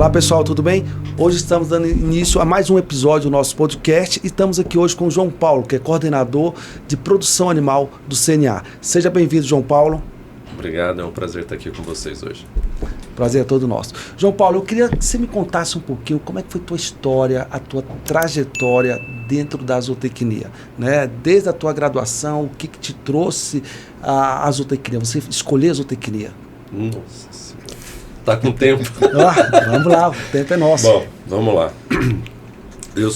Olá pessoal, tudo bem? Hoje estamos dando início a mais um episódio do nosso podcast e estamos aqui hoje com o João Paulo, que é coordenador de produção animal do CNA. Seja bem-vindo, João Paulo. Obrigado, é um prazer estar aqui com vocês hoje. Prazer é todo nosso. João Paulo, eu queria que você me contasse um pouquinho como é que foi tua história, a tua trajetória dentro da zootecnia, né? Desde a tua graduação, o que te trouxe a zootecnia? Você escolheu a zootecnia? Nossa Senhora. Tá com tempo? Vamos lá, o tempo é nosso. Bom, vamos lá. Eu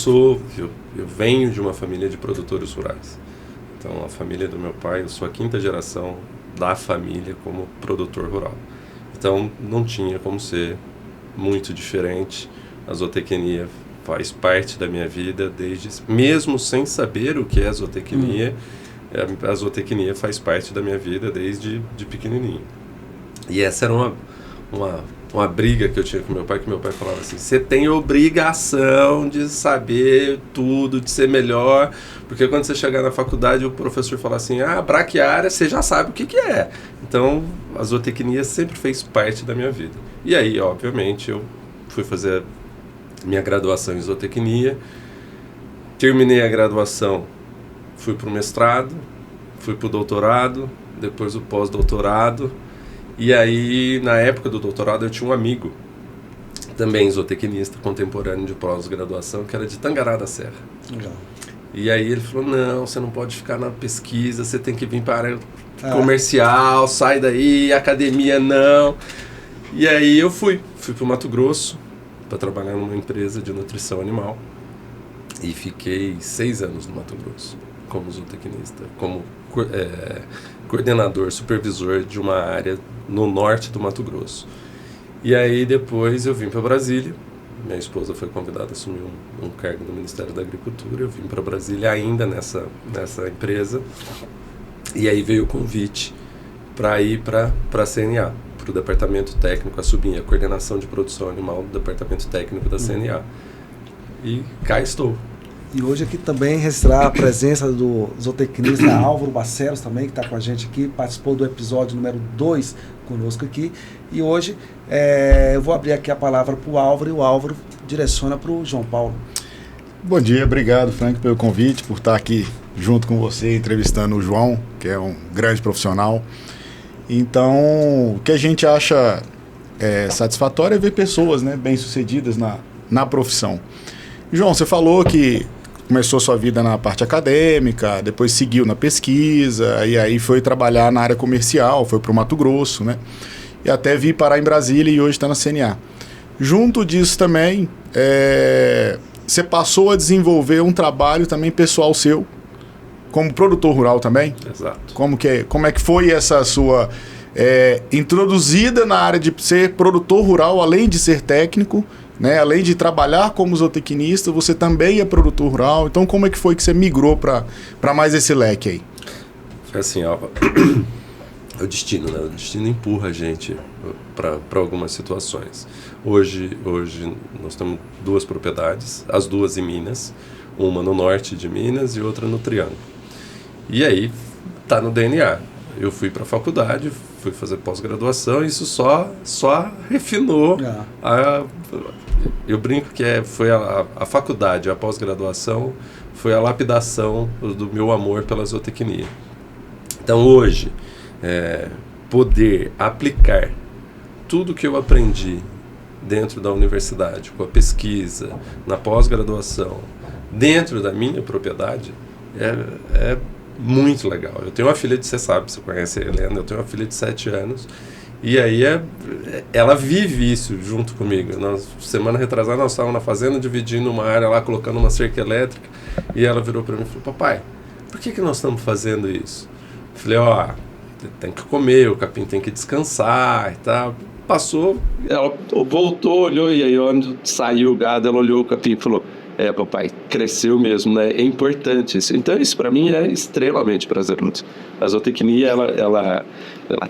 venho de uma família de produtores rurais. Então, a família do meu pai, eu sou a quinta geração da família como produtor rural. Então, não tinha como ser muito diferente. A zootecnia faz parte da minha vida mesmo sem saber o que é a zootecnia, a zootecnia faz parte da minha vida desde pequenininho. E essa era uma briga que eu tinha com meu pai, que meu pai falava assim: você tem obrigação de saber tudo, de ser melhor, porque quando você chegar na faculdade o professor fala assim, braquiária, você já sabe o que é. Então a zootecnia sempre fez parte da minha vida. E aí, obviamente, eu fui fazer minha graduação em zootecnia, terminei a graduação, fui para o mestrado, fui para o doutorado, depois o pós-doutorado. E aí, na época do doutorado, eu tinha um amigo, também zootecnista, contemporâneo de pós-graduação, que era de Tangará da Serra. Legal. E aí ele falou, não, você não pode ficar na pesquisa, você tem que vir para a área comercial, sai daí, academia não. E aí eu fui para o Mato Grosso, para trabalhar numa empresa de nutrição animal. E fiquei 6 anos no Mato Grosso, como zootecnista, como coordenador, supervisor de uma área no norte do Mato Grosso. E aí depois eu vim para Brasília, minha esposa foi convidada a assumir um cargo no Ministério da Agricultura, eu vim para Brasília ainda nessa empresa, e aí veio o convite para ir para a CNA, para o Departamento Técnico, assumir a coordenação de produção animal do Departamento Técnico da CNA. E cá estou. E hoje aqui também registrar a presença do zootecnista Álvaro Barcelos também, que está com a gente aqui, participou do episódio número 2 conosco aqui. E hoje eu vou abrir aqui a palavra para o Álvaro e o Álvaro direciona para o João Paulo. Bom dia, obrigado, Frank, pelo convite, por estar aqui junto com você, entrevistando o João, que é um grande profissional. Então, o que a gente acha satisfatório é ver pessoas, né, bem-sucedidas na profissão. João, você falou que começou sua vida na parte acadêmica, depois seguiu na pesquisa, e aí foi trabalhar na área comercial, foi para o Mato Grosso, né? E até vir parar em Brasília e hoje está na CNA. Junto disso também, você passou a desenvolver um trabalho também pessoal seu, como produtor rural também? Exato. Como é que foi essa sua introduzida na área de ser produtor rural, além de ser técnico, né? Além de trabalhar como zootecnista, você também é produtor rural. Então, como é que foi que você migrou para mais esse leque aí? Foi assim, é o destino, né? O destino empurra a gente para algumas situações. Hoje nós temos 2 propriedades, as 2 em Minas, uma no norte de Minas e outra no Triângulo. E aí, tá no DNA. Eu fui para a faculdade, fui fazer pós-graduação, e isso só refinou. Eu brinco que foi a faculdade, a pós-graduação, foi a lapidação do meu amor pela zootecnia. Então hoje, poder aplicar tudo que eu aprendi dentro da universidade, com a pesquisa, na pós-graduação, dentro da minha propriedade, é muito legal. Eu tenho uma filha você conhece a Helena, eu tenho uma filha de 7 anos, e aí ela vive isso junto comigo. Semana retrasada nós estávamos na fazenda, dividindo uma área lá, colocando uma cerca elétrica, e ela virou para mim e falou, papai, por que nós estamos fazendo isso? Eu falei, tem que comer, o capim tem que descansar e tal. Passou, ela voltou, olhou, e aí onde saiu o gado, ela olhou o capim e falou, papai, cresceu mesmo, né? É importante isso. Então, isso para mim é extremamente prazeroso. A zootecnia, ela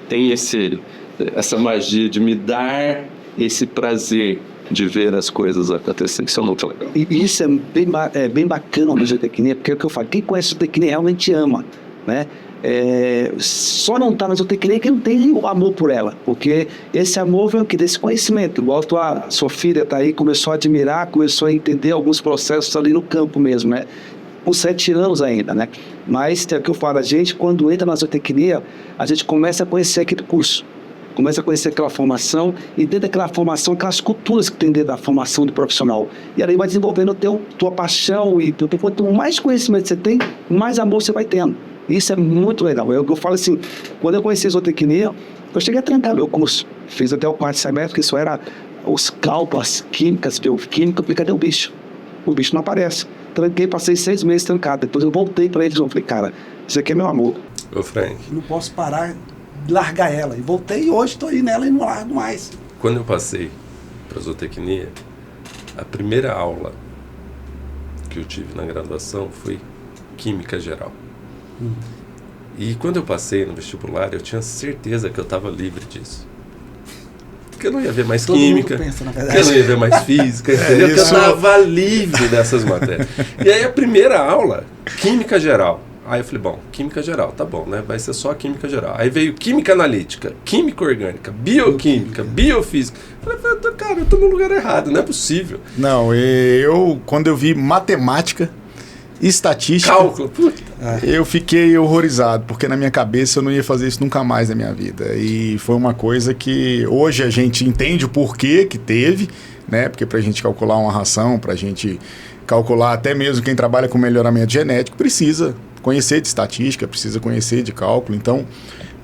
tem essa magia de me dar esse prazer de ver as coisas acontecerem. Isso é muito legal. E isso é bem bacana na zootecnia, porque é o que eu falo, quem conhece zootecnia realmente ama, né? só não está na zootecnia que não tem o amor por ela, porque esse amor vem aqui desse conhecimento. Igual a sua filha está aí, começou a admirar, começou a entender alguns processos ali no campo mesmo, né? Com 7 anos ainda, né? Mas, é o que eu falo, a gente, quando entra na zootecnia, a gente começa a conhecer aquele curso, começa a conhecer aquela formação, e dentro daquela formação, aquelas culturas que tem dentro da formação do profissional. E aí vai desenvolvendo tua paixão, e quanto mais conhecimento você tem, mais amor você vai tendo. Isso é muito legal. Eu falo assim, quando eu conheci a zootecnia, eu cheguei a trancar meu curso. Fiz até o 4º semestre, que isso era os cálculos, as químicas, bioquímica, porque cadê o bicho? O bicho não aparece. Tranquei, passei 6 meses trancado. Depois eu voltei para eles e falei, cara, isso aqui é meu amor. Ô, Frank. Não posso parar de largar ela. E voltei e hoje estou aí nela e não largo mais. Quando eu passei para a zootecnia, a primeira aula que eu tive na graduação foi Química Geral. E quando eu passei no vestibular, eu tinha certeza que eu estava livre disso. Porque eu não ia ver mais Todo química, mundo pensa, na que verdade. eu não ia ver mais física, entendeu? Que eu estava livre dessas matérias. E aí a primeira aula, Química Geral. Aí eu falei, bom, Química Geral, tá bom, né? Vai ser só Química Geral. Aí veio Química Analítica, Química Orgânica, Bioquímica, Biofísica. Eu falei, cara, eu tô no lugar errado, não é possível. Não, quando eu vi matemática, estatística, Cálculo, puta. eu fiquei horrorizado, porque na minha cabeça eu não ia fazer isso nunca mais na minha vida. E foi uma coisa que hoje a gente entende o porquê que teve, né? Porque pra gente calcular uma ração, pra gente calcular até mesmo quem trabalha com melhoramento genético, precisa conhecer de estatística, precisa conhecer de cálculo. Então,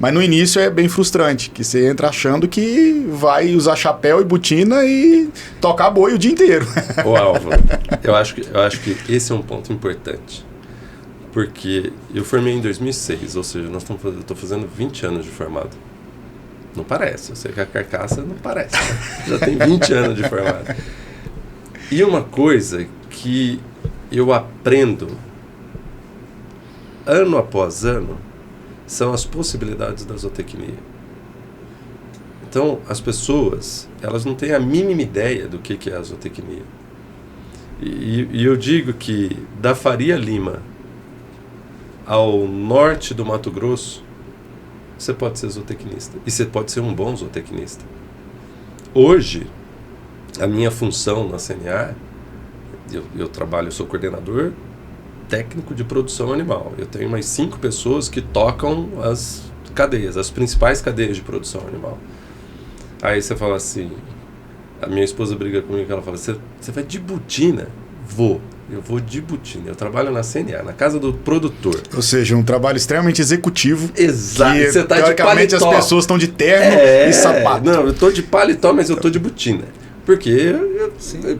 mas no início é bem frustrante, que você entra achando que vai usar chapéu e botina e tocar boi o dia inteiro. Ô Álvaro, eu acho que esse é um ponto importante. Porque eu formei em 2006, ou seja, eu estou fazendo 20 anos de formado. Não parece, eu sei que a carcaça não parece. Né? Já tem 20 anos de formado. E uma coisa que eu aprendo ano após ano são as possibilidades da zootecnia. Então, as pessoas, elas não têm a mínima ideia do que é a zootecnia. E eu digo que da Faria Lima ao norte do Mato Grosso, você pode ser zootecnista. E você pode ser um bom zootecnista. Hoje, a minha função na CNA, eu sou coordenador técnico de produção animal. Eu tenho mais 5 pessoas que tocam as cadeias, as principais cadeias de produção animal. Aí você fala assim, a minha esposa briga comigo, ela fala, você vai de botina? Eu vou de botina. Eu trabalho na CNA, na casa do produtor. Ou seja, um trabalho extremamente executivo. Exato. Que, você tá teoricamente, de paletó. as pessoas estão de terno e sapato. Não, eu tô de paletó, mas eu tô de botina. Porque,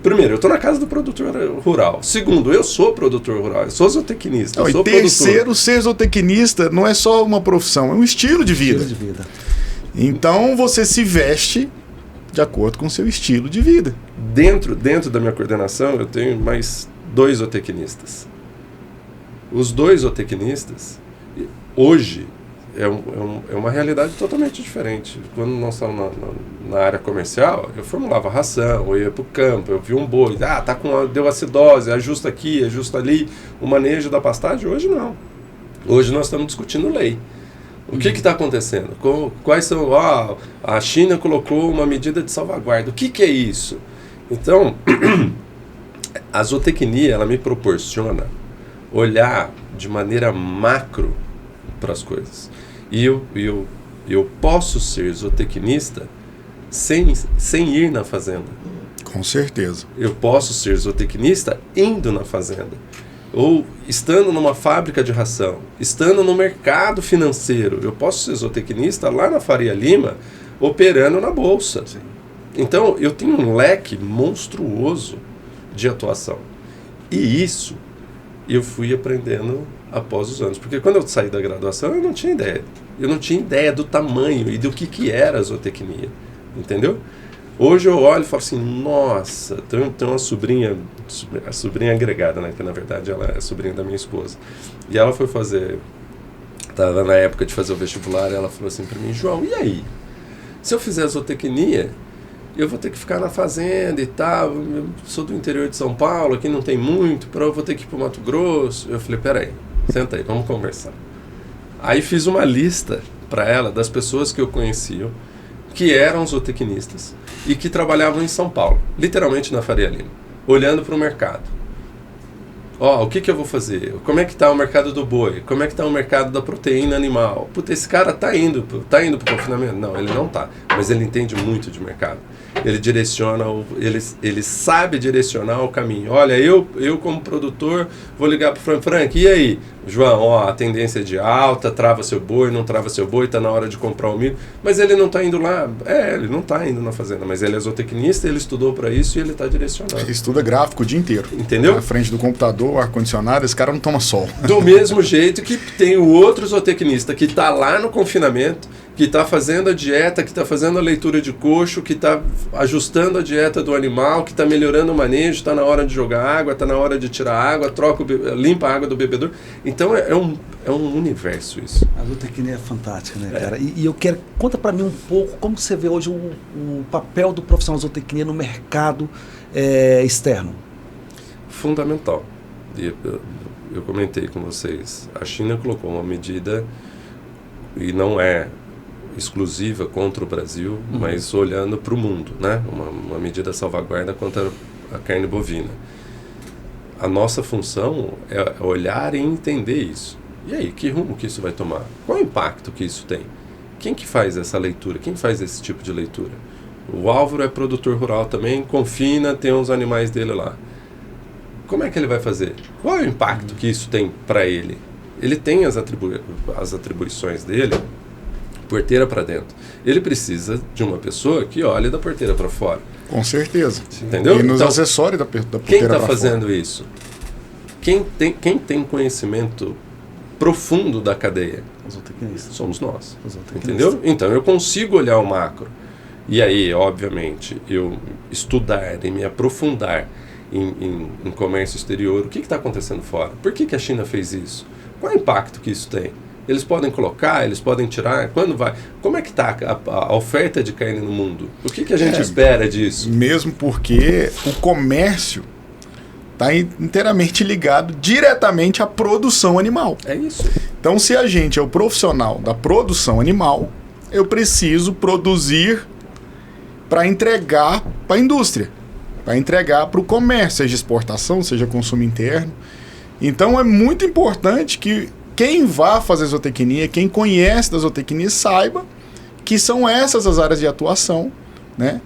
primeiro, eu estou na casa do produtor rural. Segundo, eu sou produtor rural, eu sou zootecnista, eu sou terceiro, ser zootecnista não é só uma profissão, é um estilo de vida. Então, você se veste de acordo com o seu estilo de vida. Dentro da minha coordenação, eu tenho mais 2 zootecnistas. Os 2 zootecnistas, hoje, é uma realidade totalmente diferente. Quando nós estávamos na área comercial, eu formulava ração, eu ia para o campo, eu vi um boi, deu acidose, ajusta aqui, ajusta ali, o manejo da pastagem. Hoje não. Hoje nós estamos discutindo lei. O que está acontecendo? Quais são... a China colocou uma medida de salvaguarda. O que é isso? Então, a zootecnia, ela me proporciona olhar de maneira macro para as coisas. E eu posso ser zootecnista sem ir na fazenda. Com certeza. Eu posso ser zootecnista indo na fazenda. Ou estando numa fábrica de ração, estando no mercado financeiro. Eu posso ser zootecnista lá na Faria Lima, operando na bolsa. Sim. Então, eu tenho um leque monstruoso de atuação. E isso eu fui aprendendo após os anos. Porque quando eu saí da graduação, eu não tinha ideia. Eu não tinha ideia do tamanho e do que era a zootecnia. Entendeu? Hoje eu olho e falo assim, nossa, tem uma sobrinha, a sobrinha agregada, né? Que na verdade ela é sobrinha da minha esposa. E ela foi estava na época de fazer o vestibular, e ela falou assim para mim, João, e aí? Se eu fizer zootecnia, eu vou ter que ficar na fazenda e tal, eu sou do interior de São Paulo, aqui não tem muito, eu vou ter que ir para o Mato Grosso. Eu falei, peraí, senta aí, vamos conversar. Aí fiz uma lista para ela das pessoas que eu conhecia, que eram zootecnistas e que trabalhavam em São Paulo, literalmente na Faria Lima, olhando para o mercado. O que eu vou fazer? Como é que está o mercado do boi? Como é que está o mercado da proteína animal? Puta, esse cara tá indo para o confinamento? Não, ele não tá, mas ele entende muito de mercado. Ele direciona, ele sabe direcionar o caminho. Olha, eu como produtor vou ligar para o Frank, e aí, João, a tendência é de alta, trava seu boi, não trava seu boi, está na hora de comprar o milho, mas ele não está indo lá, ele não está indo na fazenda, mas ele é zootecnista, ele estudou para isso e ele está direcionando. Ele estuda gráfico o dia inteiro. Entendeu? Na frente do computador, ar-condicionado, esse cara não toma sol. Do mesmo jeito que tem o outro zootecnista que está lá no confinamento, que está fazendo a dieta, que está fazendo a leitura de coxo, que está ajustando a dieta do animal, que está melhorando o manejo, está na hora de jogar água, está na hora de tirar água, limpa a água do bebedor. Então é um universo isso. A zootecnia é fantástica, né, cara? E eu quero... Conta para mim um pouco como você vê hoje o papel do profissional de zootecnia no mercado externo. Fundamental. Eu comentei com vocês, a China colocou uma medida, e não é exclusiva contra o Brasil, mas olhando para o mundo, né? Uma medida salvaguarda contra a carne bovina. A nossa função é olhar e entender isso. E aí, que rumo que isso vai tomar? Qual o impacto que isso tem? Quem que faz essa leitura? Quem faz esse tipo de leitura? O Álvaro é produtor rural também, confina, tem uns animais dele lá. Como é que ele vai fazer? Qual é o impacto que isso tem para ele? Ele tem as atribuições dele, porteira para dentro. Ele precisa de uma pessoa que olhe da porteira para fora. Com certeza. Entendeu? E nos então, acessórios da porteira para fora. Quem está fazendo isso? Quem tem conhecimento profundo da cadeia? Os zootecnistas. Somos nós. Os zootecnistas. Entendeu? Então eu consigo olhar o macro. E aí, obviamente, eu estudar e me aprofundar em comércio exterior, o que está acontecendo fora? Por que a China fez isso? Qual é o impacto que isso tem? Eles podem colocar, eles podem tirar, quando vai? Como é que está a oferta de carne no mundo? O que a gente espera disso? Mesmo porque o comércio está inteiramente ligado diretamente à produção animal. É isso. Então, se a gente é o profissional da produção animal, eu preciso produzir para entregar para a indústria, para entregar para o comércio, seja exportação, seja consumo interno. Então, é muito importante que quem vá fazer zootecnia, quem conhece da zootecnia, saiba que são essas as áreas de atuação, né,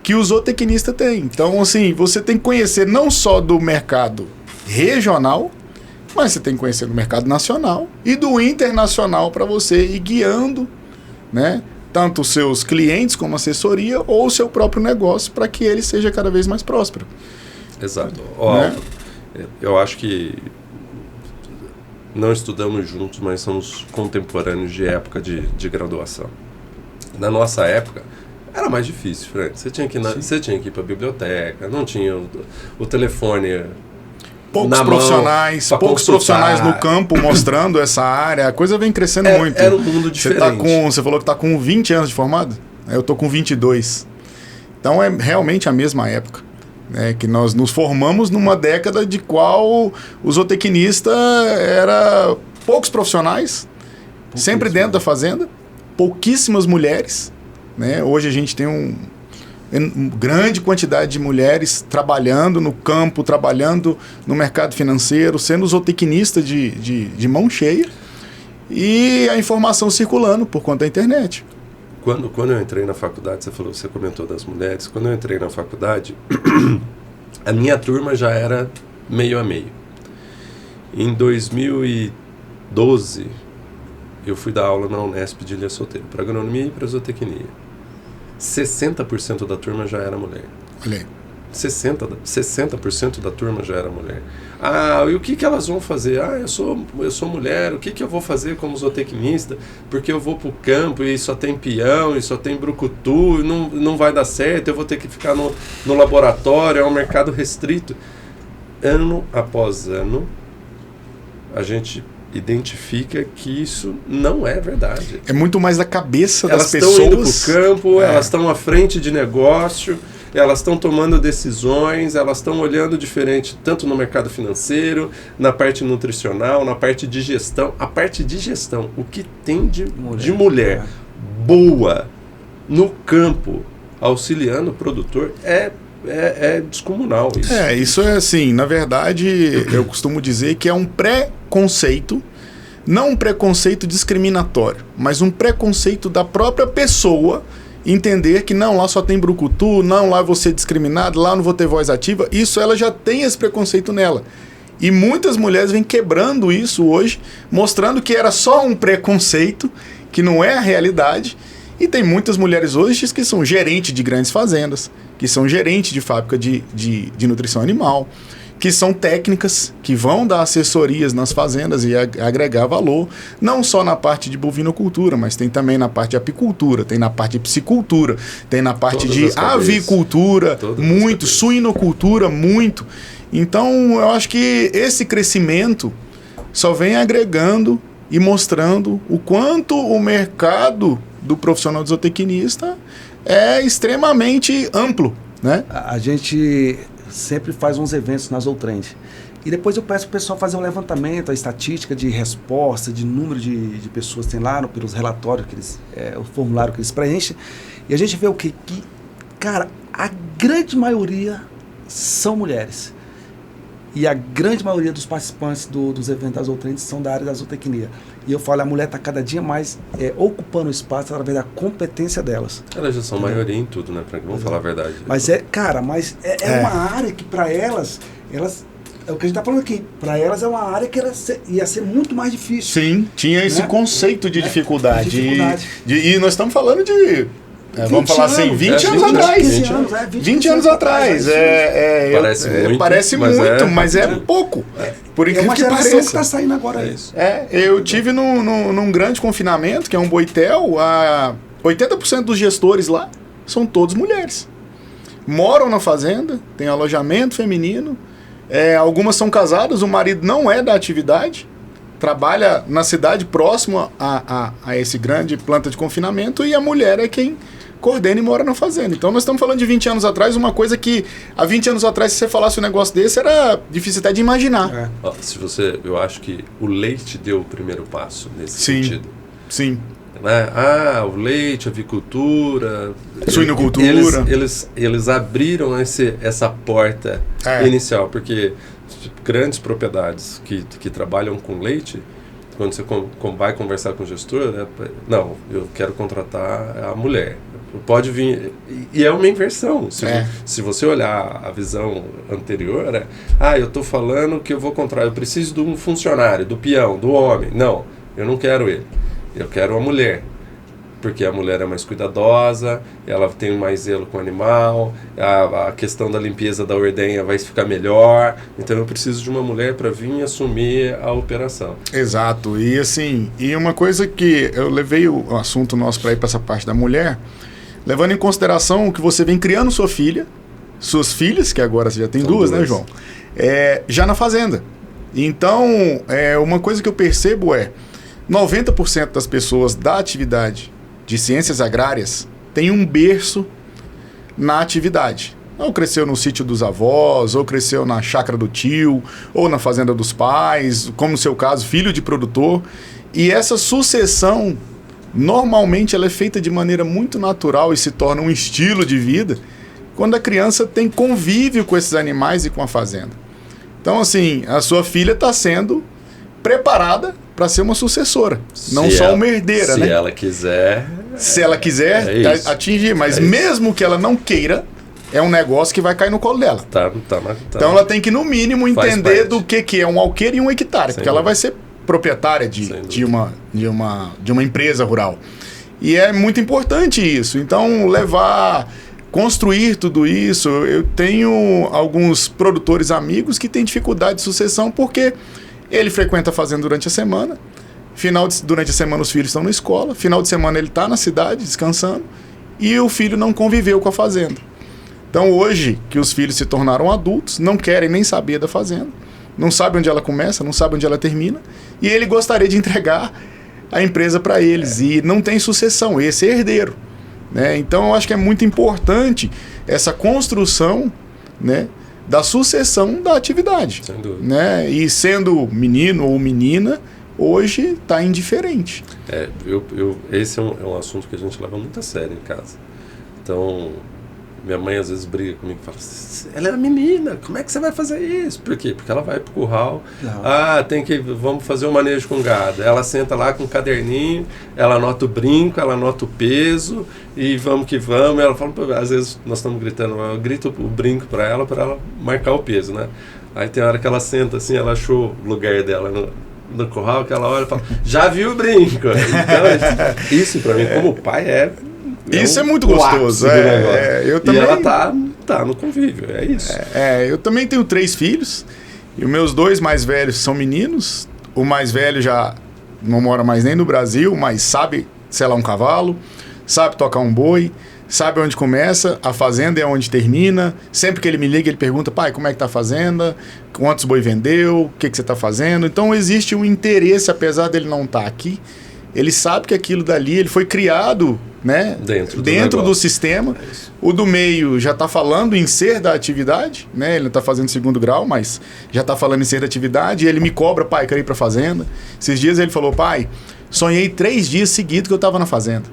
que o zootecnista tem. Então, assim, você tem que conhecer não só do mercado regional, mas você tem que conhecer do mercado nacional e do internacional para você ir guiando, né, tanto os seus clientes como assessoria ou o seu próprio negócio para que ele seja cada vez mais próspero. Exato. Né? Eu acho que não estudamos juntos, mas somos contemporâneos de época de graduação. Na nossa época, era mais difícil, Frank. Você tinha que ir para a biblioteca, não tinha o telefone... Poucos profissionais no campo mostrando essa área. A coisa vem crescendo muito. Era um mundo diferente. Você falou que está com 20 anos de formado? Eu estou com 22. Então é realmente a mesma época. Né, que nós nos formamos numa década de qual o zootecnista era poucos profissionais, sempre dentro da fazenda, pouquíssimas mulheres. Né? Hoje a gente tem uma grande quantidade de mulheres trabalhando no campo, trabalhando no mercado financeiro, sendo zootecnista de mão cheia, e a informação circulando por conta da internet. Quando eu entrei na faculdade, você comentou das mulheres, quando eu entrei na faculdade, a minha turma já era meio a meio. Em 2012, eu fui dar aula na Unesp de Ilha Solteira, para agronomia e para zootecnia. 60% da turma já era mulher. Olha aí. 60% da turma já era mulher. E o que elas vão fazer? Eu sou mulher, o que eu vou fazer como zootecnista? Porque eu vou para o campo e só tem peão, e só tem brucutu, não vai dar certo, eu vou ter que ficar no laboratório, é um mercado restrito. Ano após ano, a gente identifica que isso não é verdade. É muito mais da cabeça das pessoas. Elas estão indo para o campo, elas estão à frente de negócio, elas estão tomando decisões, elas estão olhando diferente, tanto no mercado financeiro, na parte nutricional, na parte de gestão. A parte de gestão, o que tem de mulher boa no campo, auxiliando o produtor, é descomunal isso. Isso é assim, na verdade, eu costumo dizer que é um preconceito, não um preconceito discriminatório, mas um preconceito da própria pessoa entender que não, lá só tem brucutu, não, lá eu vou ser discriminado, lá eu não vou ter voz ativa. Isso, ela já tem esse preconceito nela. E muitas mulheres vêm quebrando isso hoje, mostrando que era só um preconceito, que não é a realidade. E tem muitas mulheres hoje que são gerentes de grandes fazendas, que são gerentes de fábrica de nutrição animal, que são técnicas que vão dar assessorias nas fazendas e agregar valor, não só na parte de bovinocultura, mas tem também na parte de apicultura, tem na parte de piscicultura, tem na parte de avicultura, muito, suinocultura, muito. Então, eu acho que esse crescimento só vem agregando e mostrando o quanto o mercado do profissional de zootecnista é extremamente amplo, né? A gente sempre faz uns eventos na Zootrend. E depois eu peço para o pessoal fazer um levantamento, a estatística de resposta, de número de pessoas que tem lá, pelos relatórios, que eles, o formulário que eles preenchem. E a gente vê o quê? Que, cara, a grande maioria são mulheres. E a grande maioria dos participantes dos eventos da Zootrend são da área da zootecnia. E eu falo, a mulher está cada dia mais ocupando o espaço através da competência delas. Elas já são maioria em tudo, né, Frank? Vamos falar a verdade. Mas é uma área que para elas, é o que a gente está falando aqui, para elas é uma área que ia ser muito mais difícil. Sim, tinha esse conceito de dificuldade. E nós estamos falando de... vamos falar assim, 20 anos atrás. 20 anos atrás. Parece muito, mas é pouco. Por incrível que pareça. Que está saindo agora aí. Eu tive num grande confinamento, que é um Boitel, 80% dos gestores lá são todos mulheres. Moram na fazenda, tem alojamento feminino, algumas são casadas, o marido não é da atividade, trabalha na cidade próximo a esse grande planta de confinamento, e a mulher é quem coordena e mora na fazenda. Então nós estamos falando de 20 anos atrás, uma coisa que há 20 anos atrás, se você falasse um negócio desse, era difícil até de imaginar. Eu acho que o leite deu o primeiro passo nesse sentido. Sim. O leite, a avicultura, suinocultura. Eles abriram essa porta inicial, porque grandes propriedades que trabalham com leite, quando você vai conversar com o gestor, não, eu quero contratar a mulher. Pode vir, e é uma inversão. Se você olhar a visão anterior, eu estou falando que eu preciso de um funcionário, do peão, do homem. Não, eu não quero ele, eu quero a mulher, porque a mulher é mais cuidadosa, ela tem mais zelo com o animal, a questão da limpeza da ordenha vai ficar melhor, então eu preciso de uma mulher para vir assumir a operação. Exato, e assim, uma coisa que eu levei o assunto nosso para ir para essa parte da mulher, levando em consideração que você vem criando suas filhas, que agora você já tem duas, né, João? Já na fazenda. Então, uma coisa que eu percebo 90% das pessoas da atividade de ciências agrárias tem um berço na atividade. Ou cresceu no sítio dos avós, ou cresceu na chácara do tio, ou na fazenda dos pais, como no seu caso, filho de produtor. E essa sucessão, normalmente, ela é feita de maneira muito natural e se torna um estilo de vida quando a criança tem convívio com esses animais e com a fazenda. Então, assim, a sua filha está sendo preparada para ser uma sucessora, não só uma herdeira, né? Se ela quiser atingir, mas mesmo que ela não queira, é um negócio que vai cair no colo dela. Então ela tem que, no mínimo, entender do que é um alqueire e um hectare, porque ela vai ser proprietária de uma empresa rural. E é muito importante isso. Então, construir tudo isso. Eu tenho alguns produtores amigos que têm dificuldade de sucessão porque ele frequenta a fazenda durante a semana, durante a semana os filhos estão na escola, final de semana ele está na cidade descansando e o filho não conviveu com a fazenda. Então hoje que os filhos se tornaram adultos, não querem nem saber da fazenda, não sabem onde ela começa, não sabem onde ela termina, e ele gostaria de entregar a empresa para eles, e não tem sucessão, esse é herdeiro, né? Então eu acho que é muito importante essa construção, né, da sucessão da atividade. Sem dúvida. Né? E sendo menino ou menina, hoje está indiferente. Esse é um assunto que a gente leva muito a sério em casa. Então, minha mãe às vezes briga comigo e fala assim, ela é menina, como é que você vai fazer isso? Por quê? Porque ela vai pro curral, vamos fazer um manejo com gado. Ela senta lá com um caderninho, ela anota o brinco, ela anota o peso e vamos que vamos. Ela fala, às vezes nós estamos gritando, eu grito o brinco para ela marcar o peso, né? Aí tem hora que ela senta assim, ela achou o lugar dela no curral, que ela olha e fala, já viu o brinco? Então, isso para mim, como pai, isso é muito gostoso. Eu também... E ela tá no convívio, é isso. Eu também tenho 3 filhos, e os meus 2 mais velhos são meninos. O mais velho já não mora mais nem no Brasil, mas sabe selar um cavalo, sabe tocar um boi, sabe onde começa, a fazenda é onde termina. Sempre que ele me liga, ele pergunta, pai, como é que tá a fazenda? Quantos boi vendeu? O que você tá fazendo? Então existe um interesse, apesar dele não estar aqui, ele sabe que aquilo dali, ele foi criado, né, dentro do sistema. O do meio já está falando em ser da atividade, né? Ele não está fazendo 2º grau, mas já está falando em ser da atividade. E ele me cobra, pai, quero ir para a fazenda. Esses dias ele falou, pai, sonhei 3 dias seguidos que eu estava na fazenda.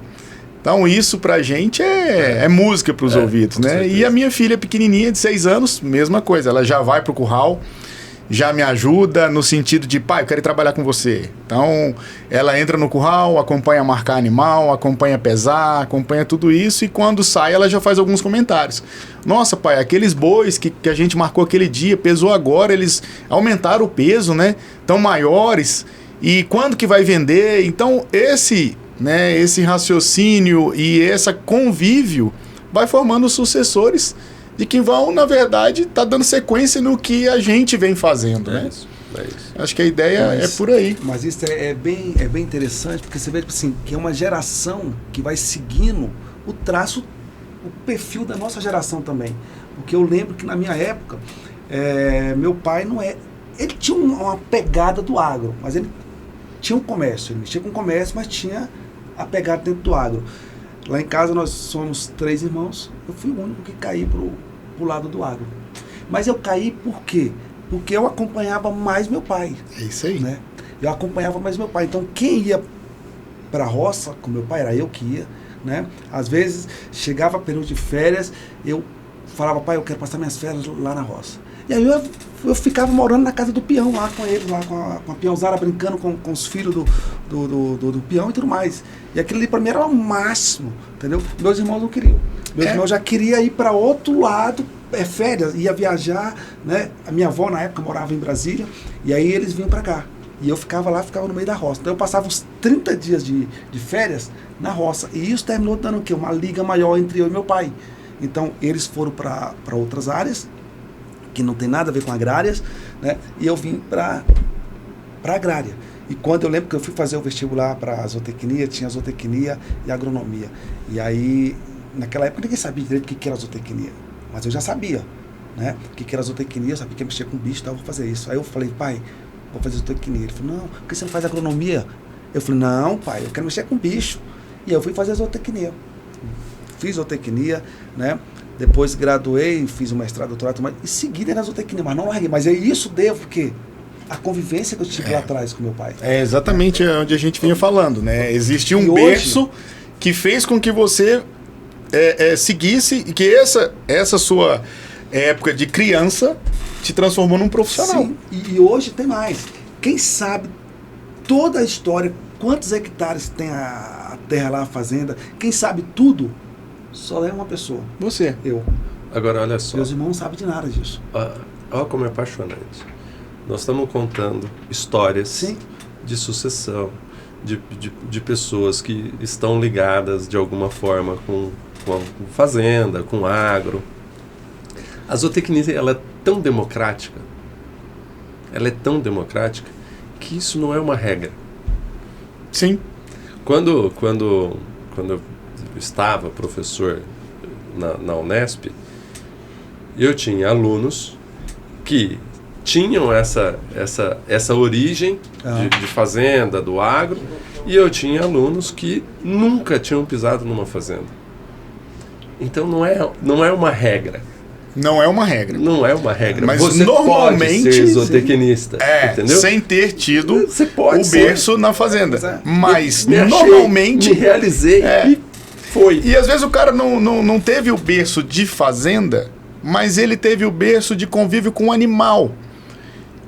Então isso pra gente é música para os ouvidos, né? Certeza. E a minha filha pequenininha de 6 anos, mesma coisa, ela já vai pro curral, já me ajuda no sentido de, pai, eu quero ir trabalhar com você. Então, ela entra no curral, acompanha marcar animal, acompanha pesar, acompanha tudo isso, e quando sai, ela já faz alguns comentários. Nossa, pai, aqueles bois que a gente marcou aquele dia, pesou agora, eles aumentaram o peso, né? Estão maiores, e quando que vai vender? Então, esse raciocínio e esse convívio vai formando os sucessores de que vão, na verdade, tá dando sequência no que a gente vem fazendo, né? Isso. Acho que a ideia é por aí. Mas isso é bem interessante, porque você vê assim, que é uma geração que vai seguindo o traço, o perfil da nossa geração também. Porque eu lembro que na minha época, meu pai ele tinha uma pegada do agro, mas ele tinha um comércio, ele mexia com comércio, mas tinha a pegada dentro do agro. Lá em casa nós somos 3 irmãos, eu fui o único que caí pro lado do agro. Mas eu caí por quê? Porque eu acompanhava mais meu pai. É isso aí. Né? Eu acompanhava mais meu pai. Então quem ia para a roça com meu pai era eu que ia. Né? Às vezes chegava período de férias, eu falava, pai, eu quero passar minhas férias lá na roça. E aí eu ficava morando na casa do peão lá com ele, lá com a peãozada, brincando com os filhos do peão e tudo mais. E aquilo ali para mim era o máximo, entendeu? Meus irmãos não queriam. Meus irmãos já queriam ir para outro lado, férias, ia viajar, né? A minha avó na época morava em Brasília, e aí eles vinham para cá. E eu ficava no meio da roça. Então eu passava uns 30 dias de férias na roça. E isso terminou dando o quê? Uma liga maior entre eu e meu pai. Então eles foram para outras áreas, que não tem nada a ver com agrárias, né? E eu vim para agrária. E quando eu lembro que eu fui fazer o vestibular para zootecnia, tinha zootecnia e agronomia. E aí, naquela época, ninguém sabia direito o que era zootecnia. Mas eu já sabia, né? O que era zootecnia, eu sabia que ia mexer com bicho, então eu vou fazer isso. Aí eu falei, pai, vou fazer zootecnia. Ele falou, não, por que você não faz agronomia? Eu falei, não, pai, eu quero mexer com bicho. E aí eu fui fazer zootecnia. Fiz zootecnia, né? Depois graduei, fiz um mestrado, doutorado, e segui na zootecnia, mas não larguei. Mas isso devo porque a convivência que eu tive lá atrás com meu pai. É exatamente onde a gente vinha falando, né? Existe um berço que fez com que você seguisse e que essa sua época de criança te transformou num profissional. Sim, e hoje tem mais. Quem sabe toda a história, quantos hectares tem a terra lá, a fazenda, quem sabe tudo, só é uma pessoa. Você. Eu. Agora, olha só. Meus irmãos não sabem de nada disso. Olha como é apaixonante. Nós estamos contando histórias Sim. de sucessão, de pessoas que estão ligadas de alguma forma com fazenda, com agro. A zootecnia, ela é tão democrática, que isso não é uma regra. Sim. Quando eu estava professor na Unesp, eu tinha alunos que tinham essa origem de fazenda, do agro, e eu tinha alunos que nunca tinham pisado numa fazenda. Então não é uma regra. Não é uma regra. Não é uma regra. Mas você normalmente pode ser zootecnista, entendeu? Sem ter tido Você pode o berço na fazenda. Mas normalmente me realizei e foi. E às vezes o cara não teve o berço de fazenda, mas ele teve o berço de convívio com o animal.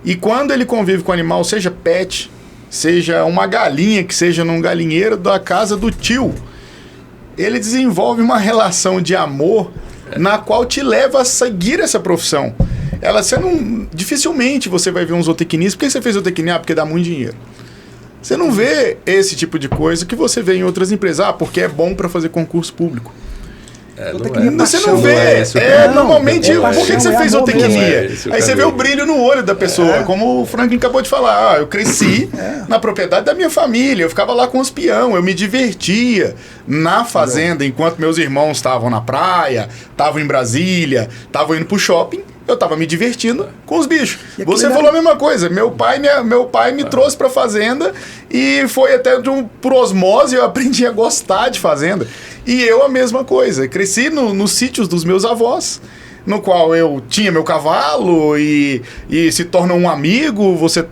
E quando ele convive com o animal, seja pet, seja uma galinha que seja num galinheiro da casa do tio, ele desenvolve uma relação de amor na qual te leva a seguir essa profissão. Dificilmente você vai ver um zootecnista. Por que você fez zootecnia? Porque dá muito dinheiro. Você não vê esse tipo de coisa que você vê em outras empresas. Porque é bom para fazer concurso público. Você não vê. Normalmente, por que você fez zootecnia? Aí você vê o brilho no olho da pessoa. Como o Franklin acabou de falar. Eu cresci na propriedade da minha família. Eu ficava lá com os peão. Eu me divertia na fazenda enquanto meus irmãos estavam na praia, estavam em Brasília, estavam indo pro shopping. Eu estava me divertindo com os bichos. Você falou a mesma coisa. Meu pai me trouxe para fazenda e foi até por osmose eu aprendi a gostar de fazenda. E eu a mesma coisa. Cresci nos sítios dos meus avós, no qual eu tinha meu cavalo e se torna um amigo, você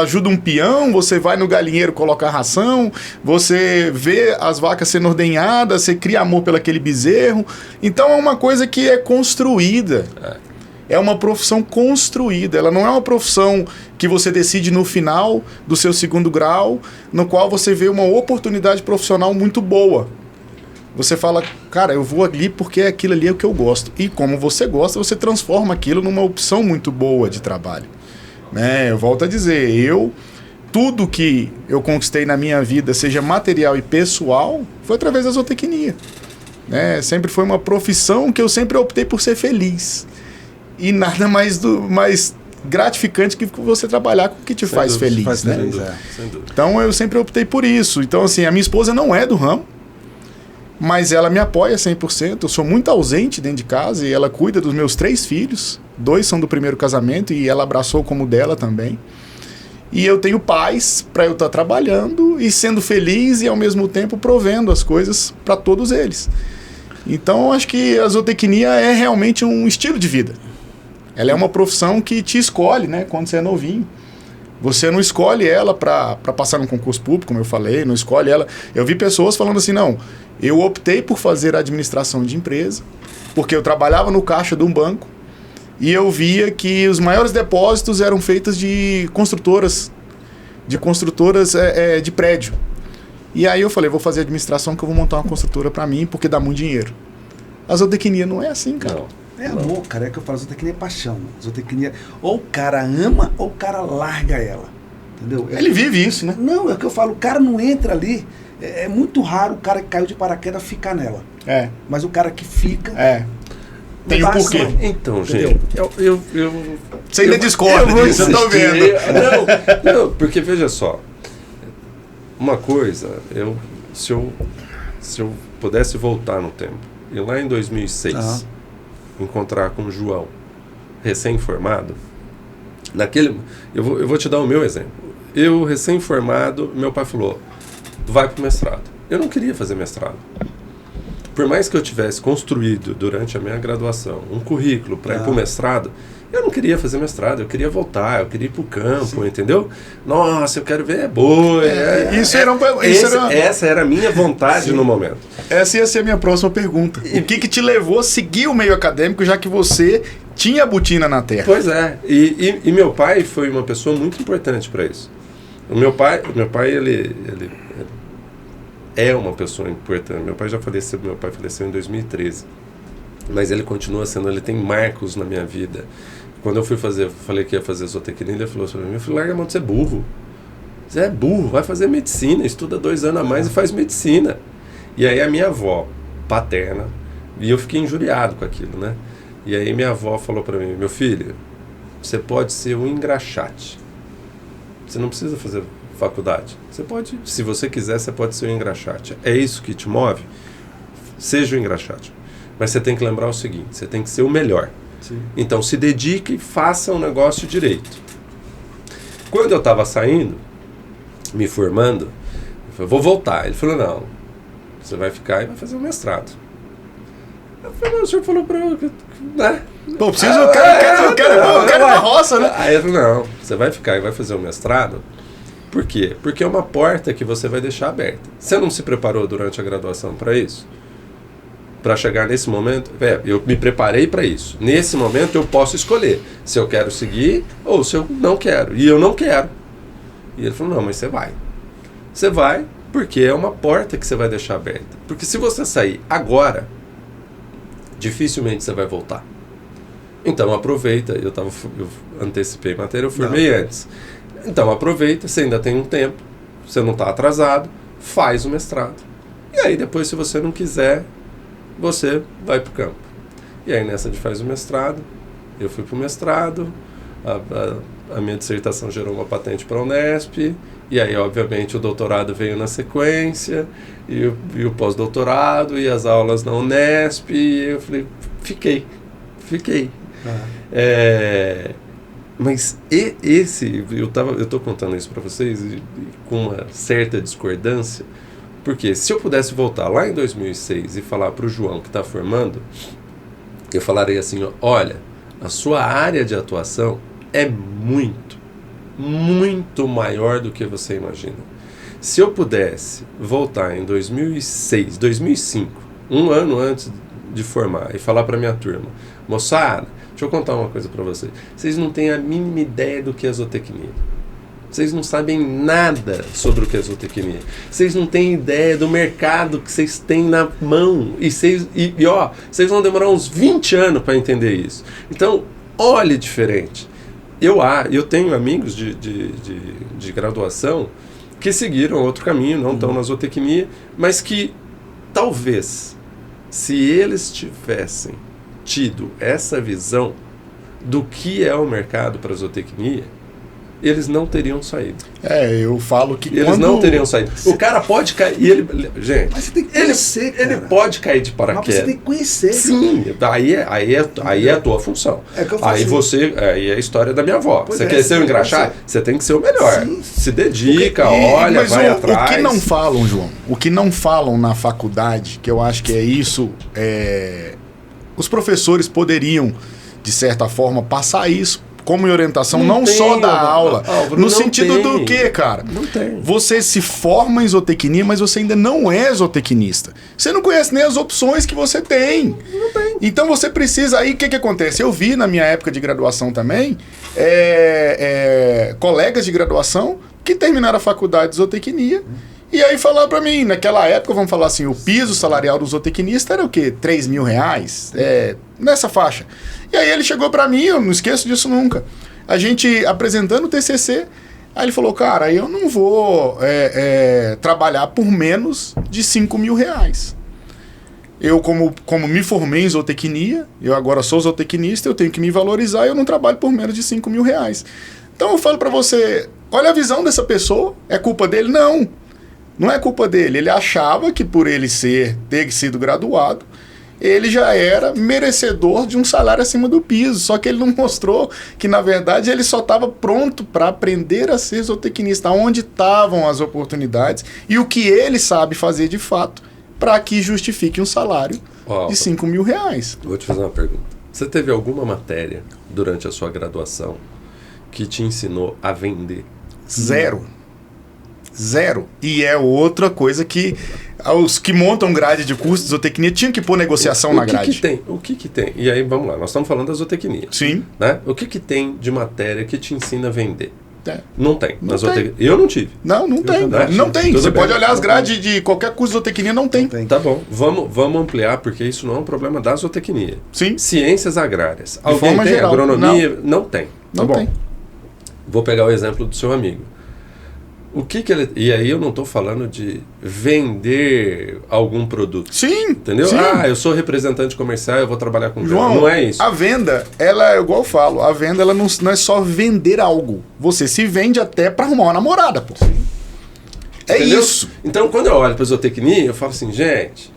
ajuda um peão, você vai no galinheiro colocar ração, você vê as vacas sendo ordenhadas, você cria amor pelo aquele bezerro. Então é uma coisa que é construída. É uma profissão construída, ela não é uma profissão que você decide no final do seu segundo grau, no qual você vê uma oportunidade profissional muito boa. Você fala, cara, eu vou ali porque aquilo ali é o que eu gosto. E como você gosta, você transforma aquilo numa opção muito boa de trabalho. Eu volto a dizer, tudo que eu conquistei na minha vida, seja material e pessoal, foi através da zootecnia. Sempre foi uma profissão que eu sempre optei por ser feliz. E nada mais gratificante que você trabalhar com o que te faz feliz. Sem dúvida. Então eu sempre optei por isso. Então assim, a minha esposa não é do ramo, mas ela me apoia 100%. Eu sou muito ausente dentro de casa e ela cuida dos meus 3 filhos. 2 são do primeiro casamento e ela abraçou como dela também. E eu tenho paz para eu estar trabalhando e sendo feliz e ao mesmo tempo provendo as coisas para todos eles. Então eu acho que a zootecnia é realmente um estilo de vida. Ela é uma profissão que te escolhe, quando você é novinho. Você não escolhe ela para passar num concurso público, como eu falei, não escolhe ela. Eu vi pessoas falando assim, não, eu optei por fazer administração de empresa, porque eu trabalhava no caixa de um banco e eu via que os maiores depósitos eram feitos de construtoras de prédio. E aí eu falei, vou fazer administração que eu vou montar uma construtora para mim, porque dá muito dinheiro. A zootecnia não é assim, cara. Não. É amor, cara, é que eu falo, zootecnia é paixão. Zootecnia, ou o cara ama, ou o cara larga ela. Entendeu? Ele vive isso, né? Não, é o que eu falo, o cara não entra ali. É muito raro o cara que caiu de paraquedas ficar nela. Mas o cara que fica. Tem o porquê. Então, gente, eu você ainda discorda disso, eu tô vendo. Não, porque veja só. Uma coisa, se eu pudesse voltar no tempo, e lá em 2006, encontrar com o João, recém-formado, eu vou te dar o meu exemplo. Eu, recém-formado, meu pai falou, vai pro mestrado. Eu não queria fazer mestrado. Por mais que eu tivesse construído, durante a minha graduação, um currículo para ir pro mestrado, eu não queria fazer mestrado, eu queria voltar, eu queria ir pro campo, entendeu? Nossa, eu quero ver boi. Essa era a minha vontade no momento. Essa ia ser a minha próxima pergunta. O que te levou a seguir o meio acadêmico, já que você tinha a botina na terra? Pois é. E meu pai foi uma pessoa muito importante para isso. O meu pai ele é uma pessoa importante. Meu pai faleceu em 2013. Mas ele continua sendo, ele tem marcos na minha vida. Quando eu falei que ia fazer zootecnia, ele falou assim, meu filho, larga a mão de ser burro. Você é burro, vai fazer medicina, estuda 2 anos a mais e faz medicina. E aí a minha avó, paterna, e eu fiquei injuriado com aquilo, né? E aí minha avó falou para mim, meu filho, você pode ser um engraxate. Você não precisa fazer faculdade. Você pode, se você quiser, você pode ser um engraxate. É isso que te move? Seja um engraxate. Mas você tem que lembrar o seguinte, você tem que ser o melhor. Sim. Então se dedique e faça um negócio direito. Quando eu estava saindo, me formando, eu falei, vou voltar. Ele falou, não, você vai ficar e vai fazer um mestrado. Eu falei, o senhor falou pra eu, né? Pô, preciso, eu quero uma roça, né? Aí ele falou, não, você vai ficar e vai fazer o mestrado. Por quê? Porque é uma porta que você vai deixar aberta. Você não se preparou durante a graduação para isso? Para chegar nesse momento? Eu me preparei para isso. Nesse momento eu posso escolher se eu quero seguir ou se eu não quero. E eu não quero. E ele falou, não, mas você vai. Você vai porque é uma porta que você vai deixar aberta. Porque se você sair agora, dificilmente você vai voltar. Então aproveita. Eu antecipei a matéria, eu formei antes. Então aproveita, você ainda tem um tempo, você não está atrasado, faz o mestrado. E aí depois, se você não quiser, você vai para o campo. E aí nessa de faz o mestrado, eu fui para o mestrado, a minha dissertação gerou uma patente para a Unesp, e aí obviamente o doutorado veio na sequência, e o pós-doutorado, e as aulas na Unesp, e eu falei, fiquei. Mas eu estou contando isso para vocês com uma certa discordância, porque se eu pudesse voltar lá em 2006 e falar para o João que está formando, eu falaria assim, olha, a sua área de atuação é muito, muito maior do que você imagina. Se eu pudesse voltar em 2006, 2005, um ano antes de formar, e falar para minha turma, moçada, deixa eu contar uma coisa para vocês. Vocês não têm a mínima ideia do que é zootecnia. Vocês não sabem nada sobre o que é zootecnia. Vocês não têm ideia do mercado que vocês têm na mão. E vocês vão demorar uns 20 anos para entender isso. Então, olhe diferente. Eu tenho amigos de graduação que seguiram outro caminho, não estão na zootecnia, mas que talvez, se eles tivessem tido essa visão do que é o mercado para a zootecnia, eles não teriam saído. Eu falo que eles não teriam saído. O cara pode cair, gente, mas você tem que conhecer, ele pode cair de paraquedas. Mas você tem que conhecer. Sim, aí é a tua função. Aí é a história da minha avó. Você quer ser um engraxado? Você tem que ser o melhor. Sim. Se dedica, mas vai atrás. O que não falam, João, o que não falam na faculdade, que eu acho que é isso, os professores poderiam, de certa forma, passar isso como orientação, não só da aula, no sentido do que, cara? Não tem. Você se forma em zootecnia, mas você ainda não é zootecnista. Você não conhece nem as opções que você tem. Não tem. Então você precisa... Aí o que acontece? Eu vi na minha época de graduação também, colegas de graduação que terminaram a faculdade de zootecnia, e aí falaram pra mim, naquela época, vamos falar assim, o piso salarial do zootecnista era o quê? R$3.000? Nessa faixa. E aí ele chegou pra mim, eu não esqueço disso nunca, a gente apresentando o TCC, aí ele falou, cara, eu não vou trabalhar por menos de R$5.000. Eu, como me formei em zootecnia, eu agora sou zootecnista, eu tenho que me valorizar, eu não trabalho por menos de R$5.000. Então eu falo pra você, olha a visão dessa pessoa, é culpa dele? Não é culpa dele. Ele achava que por ele ter sido graduado, ele já era merecedor de um salário acima do piso. Só que ele não mostrou que, na verdade, ele só estava pronto para aprender a ser zootecnista, onde estavam as oportunidades e o que ele sabe fazer de fato para que justifique um salário de R$5.000. Vou te fazer uma pergunta. Você teve alguma matéria durante a sua graduação que te ensinou a vender? Zero. E é outra coisa que os que montam grade de curso de zootecnia tinham que pôr negociação na grade. O que tem? E aí, vamos lá, nós estamos falando da zootecnia. Sim. Né? O que tem de matéria que te ensina a vender? Não tem. Eu não tive. Não tem. Não tem. Você pode olhar as grades de qualquer curso de zootecnia, não tem. Tá bom. Vamos ampliar, porque isso não é um problema da zootecnia. Sim. Ciências agrárias. De forma tem geral. Agronomia? Não tem. Não tem. Vou pegar o exemplo do seu amigo. O que ele... E aí eu não estou falando de vender algum produto. Sim. Entendeu? Sim. Eu sou representante comercial, eu vou trabalhar com João, não é isso. A venda, ela é igual eu falo, a venda ela não é só vender algo. Você se vende até para arrumar uma namorada, pô. Sim. Entendeu? Isso. Então, quando eu olho para a zootecnia, eu falo assim, gente,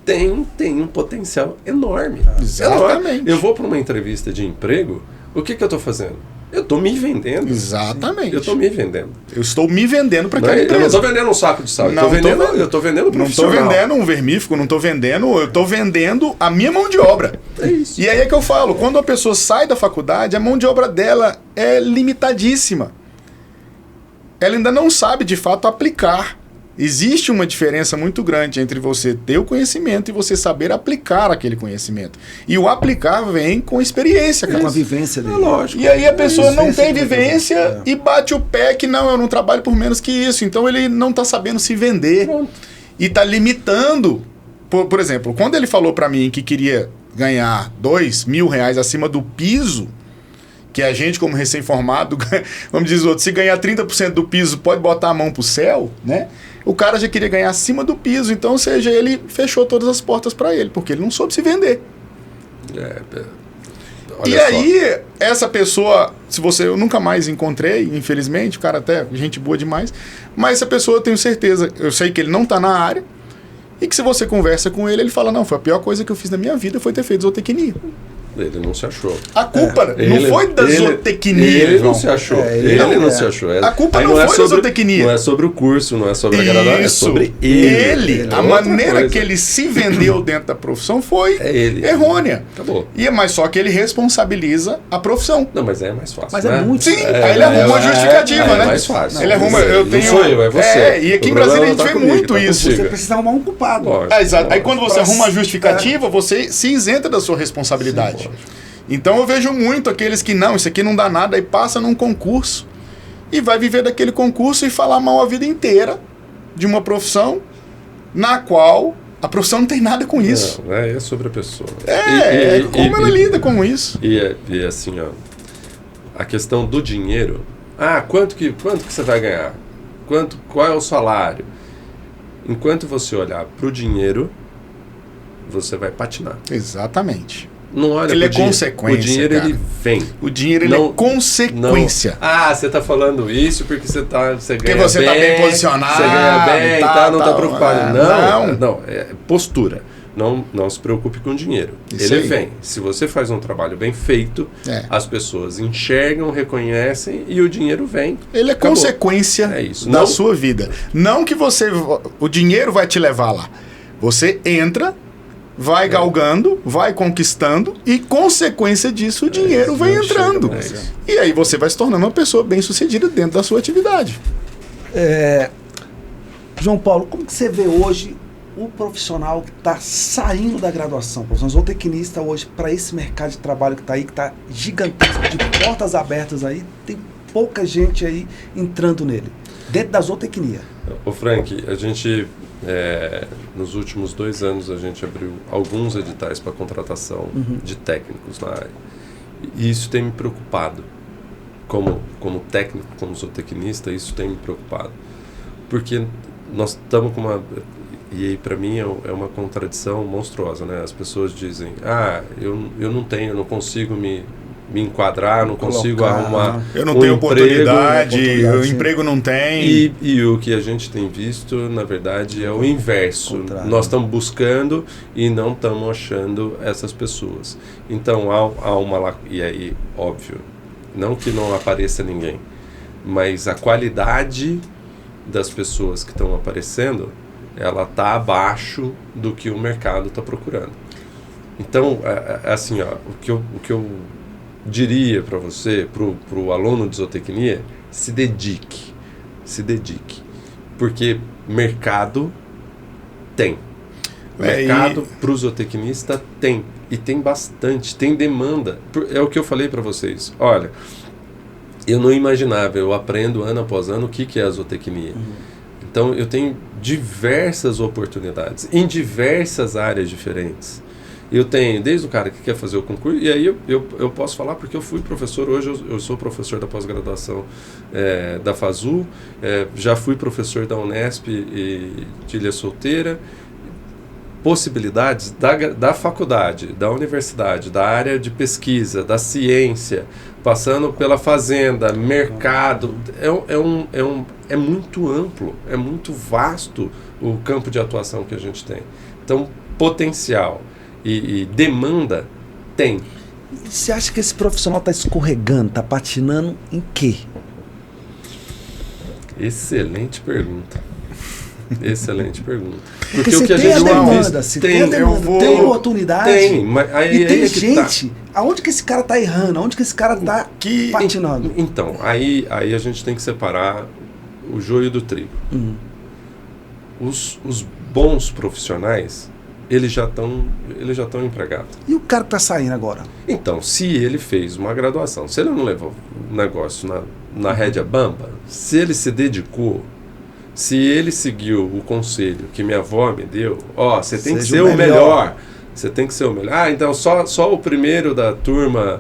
tem um potencial enorme. Exatamente. Enorme. Eu vou para uma entrevista de emprego, o que eu estou fazendo? Eu estou me vendendo. Exatamente. Eu estou me vendendo. Eu estou me vendendo para Não aquela é- eu não empresa. estou vendendo um saco de sal. Não Eu estou tô vendendo Não estou profissional. vendendo um vermífugo, não estou vendendo, eu estou vendendo a minha mão de obra. É isso. E aí é que eu falo, quando a pessoa sai da faculdade, a mão de obra dela é limitadíssima. Ela ainda não sabe, de fato, aplicar. Existe uma diferença muito grande entre você ter o conhecimento e você saber aplicar aquele conhecimento. E o aplicar vem com experiência, cara. Com a vivência dele. Lógico. E aí a pessoa não Vivência tem de vivência é. e bate o pé que não, eu não trabalho por menos que isso. Então ele não está sabendo se vender. Pronto. E está limitando. Por exemplo, quando ele falou para mim que queria ganhar R$2.000 acima do piso, que a gente, como recém-formado, vamos dizer, outro, se ganhar 30% do piso, pode botar a mão pro céu, né? O cara já queria ganhar acima do piso, então, ou seja, ele fechou todas as portas para ele, porque ele não soube se vender. Olha E só. aí, essa pessoa, eu nunca mais encontrei, infelizmente, o cara até, gente boa demais, mas essa pessoa eu tenho certeza, eu sei que ele não tá na área, e que se você conversa com ele, ele fala, não, foi a pior coisa que eu fiz na minha vida, foi ter feito zootecnia. Ele não se achou. A culpa não foi da zootecnia. Ele João. não se achou. Ele Ele não não é. se achou. A culpa Aí não foi da sobre, zootecnia. Não é sobre o curso, não é sobre a graduação, é Isso. sobre ele. É A outra maneira coisa. que ele se vendeu dentro da profissão foi É ele. errônea. Acabou. Mas só que ele responsabiliza a profissão. Não, mas é mais fácil. Mas né? é muito- Sim, aí ele arruma uma justificativa, né? É mais fácil. Ele arruma, Não, eu não tenho... sou eu, é você. E aqui O em Brasília a problema gente tá vê comigo, muito tá isso. contigo. Você precisa arrumar um culpado. Lógico. Exato. Aí quando você Pra- arruma a justificativa, você se isenta da sua responsabilidade. Sim, lógico. Então eu vejo muito aqueles que não, isso aqui não dá nada, aí passa num concurso e vai viver daquele concurso e falar mal a vida inteira de uma profissão na qual a profissão não tem nada com isso. Não, é sobre a pessoa. Como ela lida com isso. E assim, ó, a questão do dinheiro. Quanto que você vai ganhar? Qual é o salário? Enquanto você olhar para o dinheiro, você vai patinar. Exatamente. Não olha Ele pro é dinheiro. consequência, O dinheiro, cara. ele vem. O dinheiro ele Não- é consequência. Você tá falando isso porque você ganha Porque você tá bem posicionado Você ganha bem e e tal, tal, não tá tal. preocupado. Não, é postura. Não se preocupe com o dinheiro. Isso Ele aí. vem. Se você faz um trabalho bem feito, É. as pessoas enxergam, reconhecem e o dinheiro vem. Ele é Acabou. consequência É isso. da Não- sua vida. Não que o dinheiro vai te levar lá. Você entra, vai galgando, vai conquistando e, consequência disso, o dinheiro isso, vem não chega entrando. pra você. E aí você vai se tornando uma pessoa bem-sucedida dentro da sua atividade. João Paulo, como que você vê hoje o profissional que está saindo da graduação, profissional zootecnista hoje, para esse mercado de trabalho que está aí, que está gigantesco, de portas abertas aí, tem pouca gente aí entrando nele, dentro da zootecnia. Ô Frank, a gente, nos últimos 2 anos, a gente abriu alguns editais para contratação de técnicos na área. E isso tem me preocupado. Como técnico, como zootecnista, isso tem me preocupado. Porque nós estamos com uma... E aí, para mim, é uma contradição monstruosa, né? As pessoas dizem, eu não consigo me enquadrar, não consigo arrumar Eu não um tenho emprego, oportunidade, o sim. emprego não tem. e o que a gente tem visto, na verdade, é o inverso. Contrário. Nós estamos buscando e não estamos achando essas pessoas. Então, há uma... E aí, óbvio, não que não apareça ninguém, mas a qualidade das pessoas que estão aparecendo, ela está abaixo do que o mercado está procurando. Então, assim, ó, o que eu diria para você, para o aluno de zootecnia, se dedique. Porque mercado tem. Mercado para o zootecnista tem. E tem bastante, tem demanda. É o que eu falei para vocês. Olha, eu não imaginava, eu aprendo ano após ano o que é a zootecnia. Então, eu tenho diversas oportunidades, em diversas áreas diferentes. Eu tenho desde o cara que quer fazer o concurso, e aí eu posso falar porque eu fui professor, hoje eu sou professor da pós-graduação da FASU, já fui professor da Unesp e de Ilha Solteira. Possibilidades da faculdade, da universidade, da área de pesquisa, da ciência, passando pela fazenda, mercado, é muito amplo, é muito vasto o campo de atuação que a gente tem. Então, potencial e demanda tem. Você acha que esse profissional está escorregando, está patinando em quê? Excelente pergunta. Excelente pergunta. Porque você tem a demanda, se tem a demanda, tem oportunidade. Tem, mas aí, e tem aí gente. Aonde que esse cara tá errando? Aonde que esse cara tá patinando? Então, aí a gente tem que separar o joio do trigo. Os bons profissionais, eles já estão empregados. E o cara que tá saindo agora? Então, se ele fez uma graduação, se ele não levou o negócio na rédea bamba, se ele se dedicou, se ele seguiu o conselho que minha avó me deu, você tem que ser o melhor. Você tem que ser o melhor. Ah, então só o primeiro da turma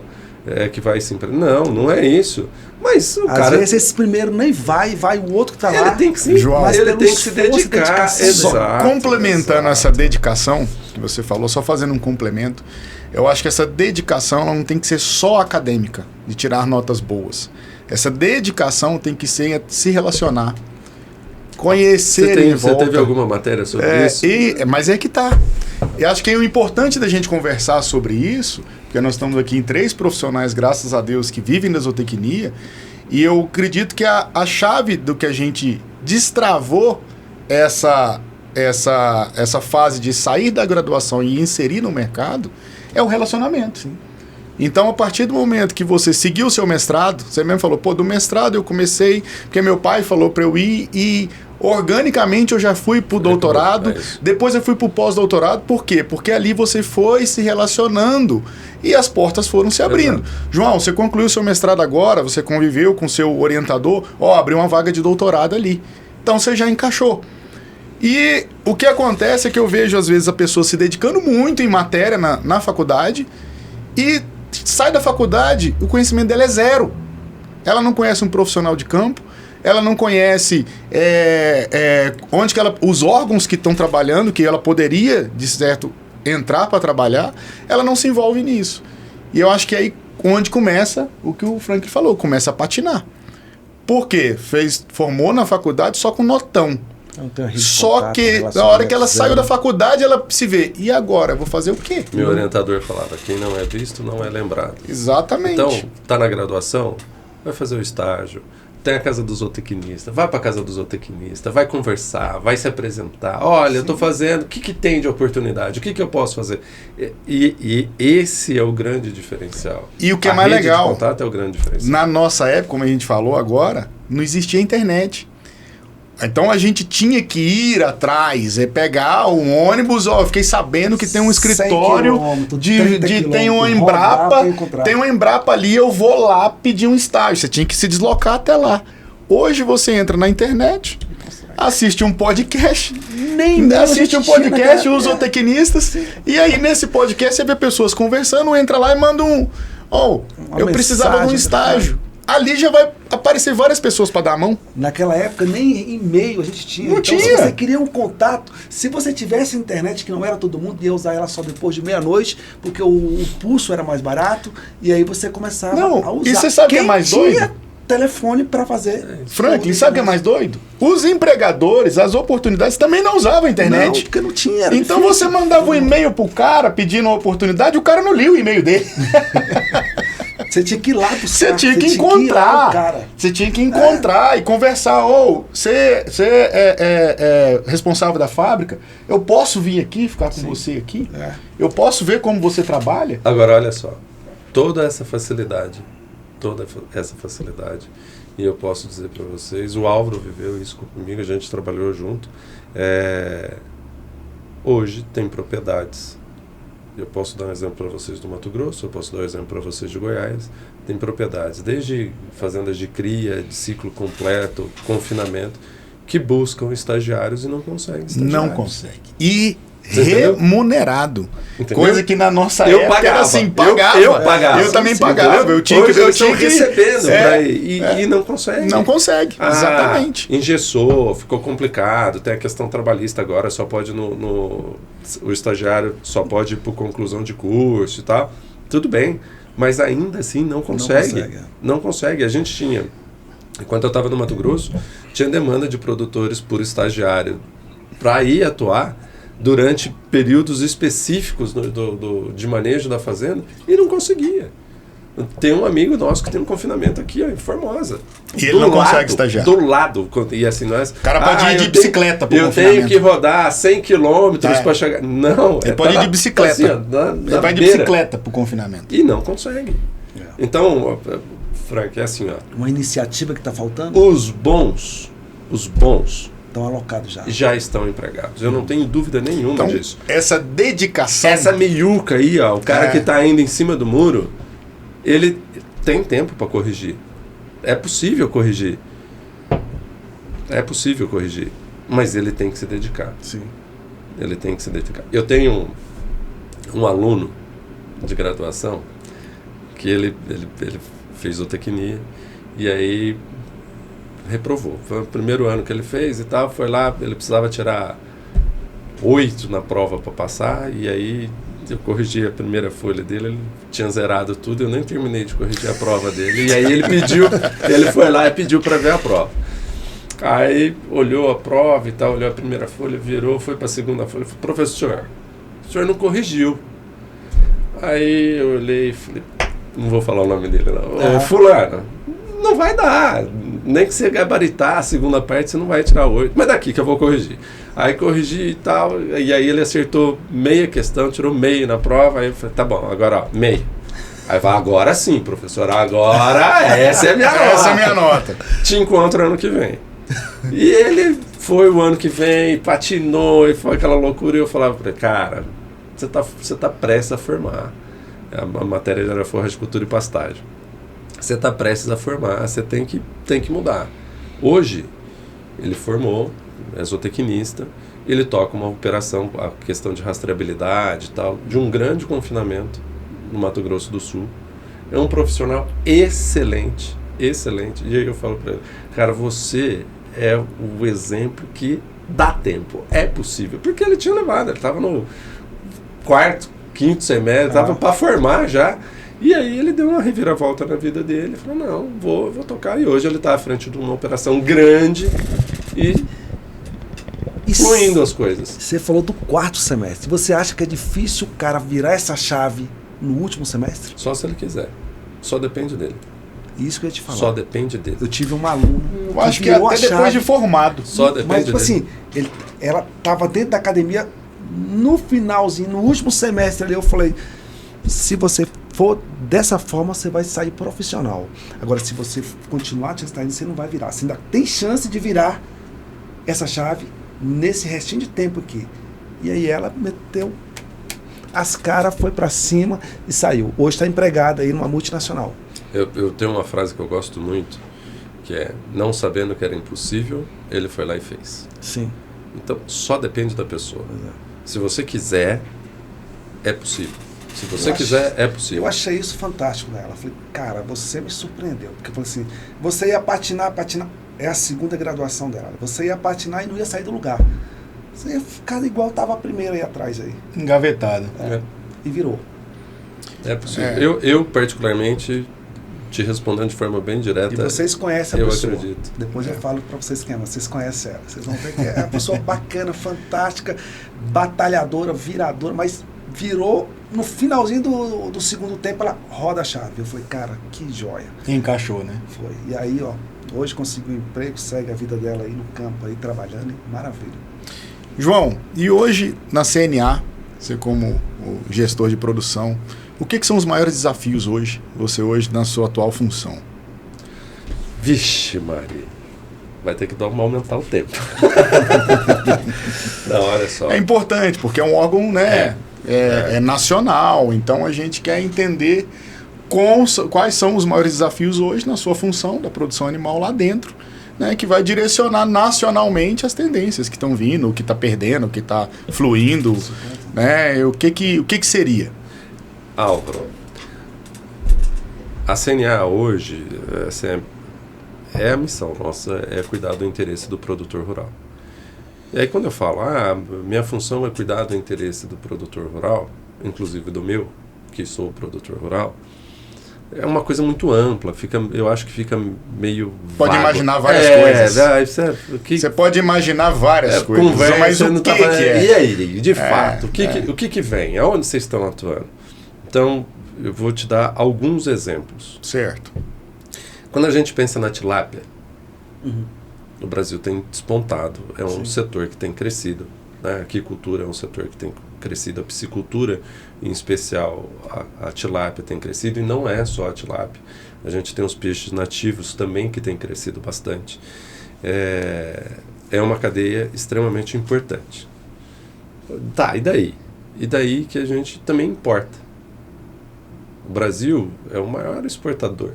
que vai se empregar. Não é isso. Mas o às vezes esse primeiro nem vai o outro que tá lá. Ele tem que se, João, ele tem que se dedicar. Exato, complementando essa dedicação que você falou, só fazendo um complemento, eu acho que essa dedicação ela não tem que ser só acadêmica, de tirar notas boas. Essa dedicação tem que ser se relacionar, conhecer em volta. Você teve alguma matéria sobre isso? Mas é que tá. Eu acho que o importante da gente conversar sobre isso, porque nós estamos aqui em 3 profissionais, graças a Deus, que vivem da zootecnia, e eu acredito que a chave do que a gente destravou essa fase de sair da graduação e inserir no mercado é o relacionamento. Sim. Então, a partir do momento que você seguiu o seu mestrado, você mesmo falou, do mestrado eu comecei, porque meu pai falou para eu ir e organicamente eu já fui pro doutorado, depois eu fui pro pós-doutorado, por quê? Porque ali você foi se relacionando e as portas foram se abrindo. Exato. João, você concluiu seu mestrado agora, você conviveu com seu orientador, abriu uma vaga de doutorado ali. Então você já encaixou. E o que acontece é que eu vejo às vezes a pessoa se dedicando muito em matéria na faculdade e sai da faculdade, o conhecimento dela é zero. Ela não conhece um profissional de campo, ela não conhece onde que os órgãos que estão trabalhando, que ela poderia, de certo, entrar para trabalhar, ela não se envolve nisso. E eu acho que é aí onde começa o que o Frank falou, começa a patinar. Por quê? Formou na faculdade só com notão. Só que na hora que ela saiu da faculdade, ela se vê, e agora? Eu vou fazer o quê? Meu orientador falava, quem não é visto não é lembrado. Exatamente. Então, tá na graduação, vai fazer o estágio, tem a casa do zootecnista, vai para a casa do zootecnista, vai conversar, vai se apresentar. Olha, eu estou fazendo, o que tem de oportunidade? O que eu posso fazer? E esse é o grande diferencial. E o que é mais legal, de contato é o grande diferencial. Na nossa época, como a gente falou agora, não existia internet. Então a gente tinha que ir atrás, pegar um ônibus, eu fiquei sabendo que tem um escritório tem uma Embrapa ali, eu vou lá pedir um estágio. Você tinha que se deslocar até lá. Hoje você entra na internet, assiste um podcast, os zootecnistas, e aí nesse podcast você vê pessoas conversando, entra lá e manda eu precisava de um estágio. Ali já vai aparecer várias pessoas para dar a mão. Naquela época nem e-mail a gente tinha. Não tinha. Se você queria um contato, se você tivesse internet, que não era todo mundo, ia usar ela só depois de meia-noite, porque o pulso era mais barato, e aí você começava a usar. E você sabe o que é mais doido? Telefone para fazer. Franklin, sabe o que é mais doido? Os empregadores, as oportunidades também não usavam a internet. Não, porque não tinha. Então você mandava um e-mail pro cara pedindo uma oportunidade, o cara não lia o e-mail dele. Você tinha que ir lá buscar. Você tinha que encontrar. Você tinha que encontrar e conversar. Você é responsável da fábrica? Eu posso vir aqui, ficar com você aqui? Eu posso ver como você trabalha? Agora, olha só. Toda essa facilidade, e eu posso dizer para vocês, o Álvaro viveu isso comigo, a gente trabalhou junto. Hoje tem propriedades. Eu posso dar um exemplo para vocês do Mato Grosso, eu posso dar um exemplo para vocês de Goiás. Tem propriedades, desde fazendas de cria, de ciclo completo, confinamento, que buscam estagiários e não conseguem estagiários. Não consegue. E remunerado. Entendeu? Coisa que na nossa época pagava. Era assim, pagava. Eu pagava. Eu também pagava. Eu tinha que recebendo e não consegue. Não consegue, exatamente. Engessou, ficou complicado. Tem a questão trabalhista agora, só pode o estagiário só pode ir por conclusão de curso e tal. Tudo bem, mas ainda assim não consegue. Não consegue. A gente tinha, enquanto eu estava no Mato Grosso, tinha demanda de produtores por estagiário para ir atuar durante períodos específicos de manejo da fazenda e não conseguia. Tem um amigo nosso que tem um confinamento aqui, ó, em Formosa. E ele não consegue estagiar. Do lado. E assim, nós... O cara pode ir de bicicleta pro confinamento. Eu tenho que rodar 100 quilômetros para chegar... Não. Ele pode ir de bicicleta. Assim, ó, ele vai de bicicleta pro confinamento. E não consegue. Então, Frank, é assim, ó. Uma iniciativa que está faltando? Os bons estão alocados já estão empregados. Eu não tenho dúvida nenhuma então, disso. Essa dedicação... Essa meiuca aí, ó, o cara que está indo em cima do muro, ele tem tempo para corrigir. É possível corrigir. Mas ele tem que se dedicar. Sim. Ele tem que se dedicar. Eu tenho um aluno de graduação que ele fez zootecnia e aí reprovou. Foi o primeiro ano que ele fez e tal, foi lá, ele precisava tirar 8 na prova para passar, e aí eu corrigi a primeira folha dele, ele tinha zerado tudo, eu nem terminei de corrigir a prova dele, e aí ele foi lá e pediu para ver a prova. Aí olhou a prova e tal, olhou a primeira folha, virou, foi para a segunda folha, falou: professor, o senhor não corrigiu. Aí eu olhei e falei, não vou falar o nome dele não, fulano, não vai dar, nem que você gabaritar a segunda parte, você não vai tirar 8, mas daqui que eu vou corrigir. Aí corrigi e tal, e aí ele acertou meia questão, tirou meio na prova, aí eu falei, tá bom, agora ó, meio. Aí vai, agora sim, professor, agora essa é a minha nota. Essa é a minha nota. Te encontro ano que vem. E ele foi o ano que vem, patinou, e foi aquela loucura, e eu falava pra ele, cara, você tá prestes a formar. A matéria era forra de cultura e pastagem. Você está prestes a formar, você tem que mudar. Hoje, ele formou, é zootecnista, ele toca uma operação, a questão de rastreabilidade e tal, de um grande confinamento no Mato Grosso do Sul. É um profissional excelente, excelente. E aí eu falo para ele, cara, você é o exemplo que dá tempo, é possível. Porque ele tinha levado, ele estava no 4º, 5º semestre, estava para formar já. E aí ele deu uma reviravolta na vida dele, falou, não, vou tocar. E hoje ele está à frente de uma operação grande e fluindo as coisas. Você falou do 4º semestre. Você acha que é difícil o cara virar essa chave no último semestre? Só se ele quiser. Só depende dele. Isso que eu ia te falar. Só depende dele. Eu tive um aluno. Eu acho que até depois de formado. Só depende mas, tipo dele. assim, ela estava dentro da academia no finalzinho, no último semestre ali, eu falei, se você for dessa forma, você vai sair profissional. Agora, se você continuar te estudando, você não vai virar. Você ainda tem chance de virar essa chave nesse restinho de tempo aqui. E aí ela meteu as caras, foi para cima e saiu. Hoje está empregada aí numa multinacional. Eu tenho uma frase que eu gosto muito, que é, não sabendo que era impossível, ele foi lá e fez. Sim. Então, só depende da pessoa. Se você quiser, é possível. Se você quiser, é possível. Eu achei isso fantástico nela. Falei, cara, você me surpreendeu. Porque eu falei assim, você ia patinar. É a 2ª graduação dela. Você ia patinar e não ia sair do lugar. Você ia ficar igual estava a primeira aí atrás aí. Engavetada. E virou. É possível. Eu, particularmente, te respondendo de forma bem direta. E vocês conhecem a pessoa. Eu acredito. Depois eu falo para vocês quem é, mas vocês conhecem ela. Vocês vão ver que é uma pessoa bacana, fantástica, batalhadora, viradora, mas virou no finalzinho do segundo tempo, ela roda a chave. Eu falei, cara, que joia. Encaixou, né? Foi. E aí, ó, hoje conseguiu um emprego, segue a vida dela aí no campo, aí trabalhando, maravilha. João, e hoje na CNA, você como o gestor de produção, o que são os maiores desafios hoje, você hoje na sua atual função? Vixe, Maria, vai ter que aumentar o tempo. Não, olha só. É importante, porque é um órgão, né, é nacional, então a gente quer entender quais são os maiores desafios hoje na sua função da produção animal lá dentro, né, que vai direcionar nacionalmente as tendências que estão vindo, o que está perdendo, o que está fluindo, né, o que seria? Álvaro, a CNA hoje é a missão nossa, é cuidar do interesse do produtor rural. E aí quando eu falo, minha função é cuidar do interesse do produtor rural, inclusive do meu, que sou produtor rural, é uma coisa muito ampla. Eu acho que fica meio Pode vago. imaginar várias coisas. Você pode imaginar várias coisas. Conversa, mas o que é? E aí, de fato, o que vem? Aonde vocês estão atuando? Então, eu vou te dar alguns exemplos. Certo. Quando a gente pensa na tilápia, o Brasil tem despontado. É um setor que tem crescido. Né? A aquicultura é um setor que tem crescido. A piscicultura, em especial, a tilápia tem crescido. E não é só a tilápia. A gente tem os peixes nativos também que tem crescido bastante. É uma cadeia extremamente importante. Tá, e daí? E daí que a gente também importa. O Brasil é o maior exportador.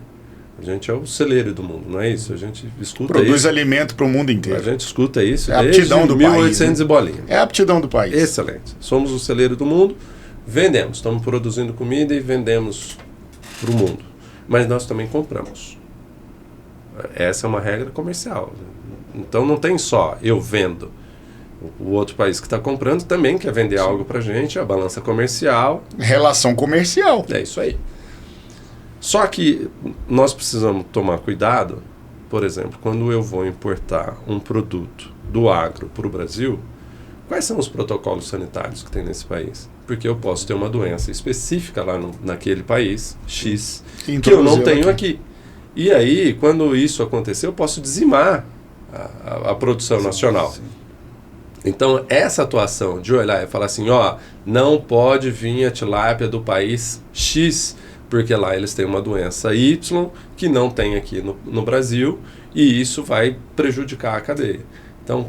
A gente é o celeiro do mundo, não é isso? A gente escuta Produz isso. alimento para o mundo inteiro. A gente escuta isso É a desde aptidão do 1800 país, né? e bolinha. É a aptidão do país. Excelente. Somos o celeiro do mundo, vendemos. Estamos produzindo comida e vendemos para o mundo. Mas nós também compramos. Essa é uma regra comercial. Então não tem só eu vendo. O outro país que está comprando também quer vender algo para a gente, a balança comercial. Relação comercial. É isso aí. Só que nós precisamos tomar cuidado, por exemplo, quando eu vou importar um produto do agro para o Brasil, quais são os protocolos sanitários que tem nesse país? Porque eu posso ter uma doença específica lá naquele país, X, que eu não tenho aqui. E aí, quando isso acontecer, eu posso dizimar a produção nacional. Então, essa atuação de olhar e falar assim, não pode vir a tilápia do país X, porque lá eles têm uma doença Y que não tem aqui no Brasil, e isso vai prejudicar a cadeia. Então,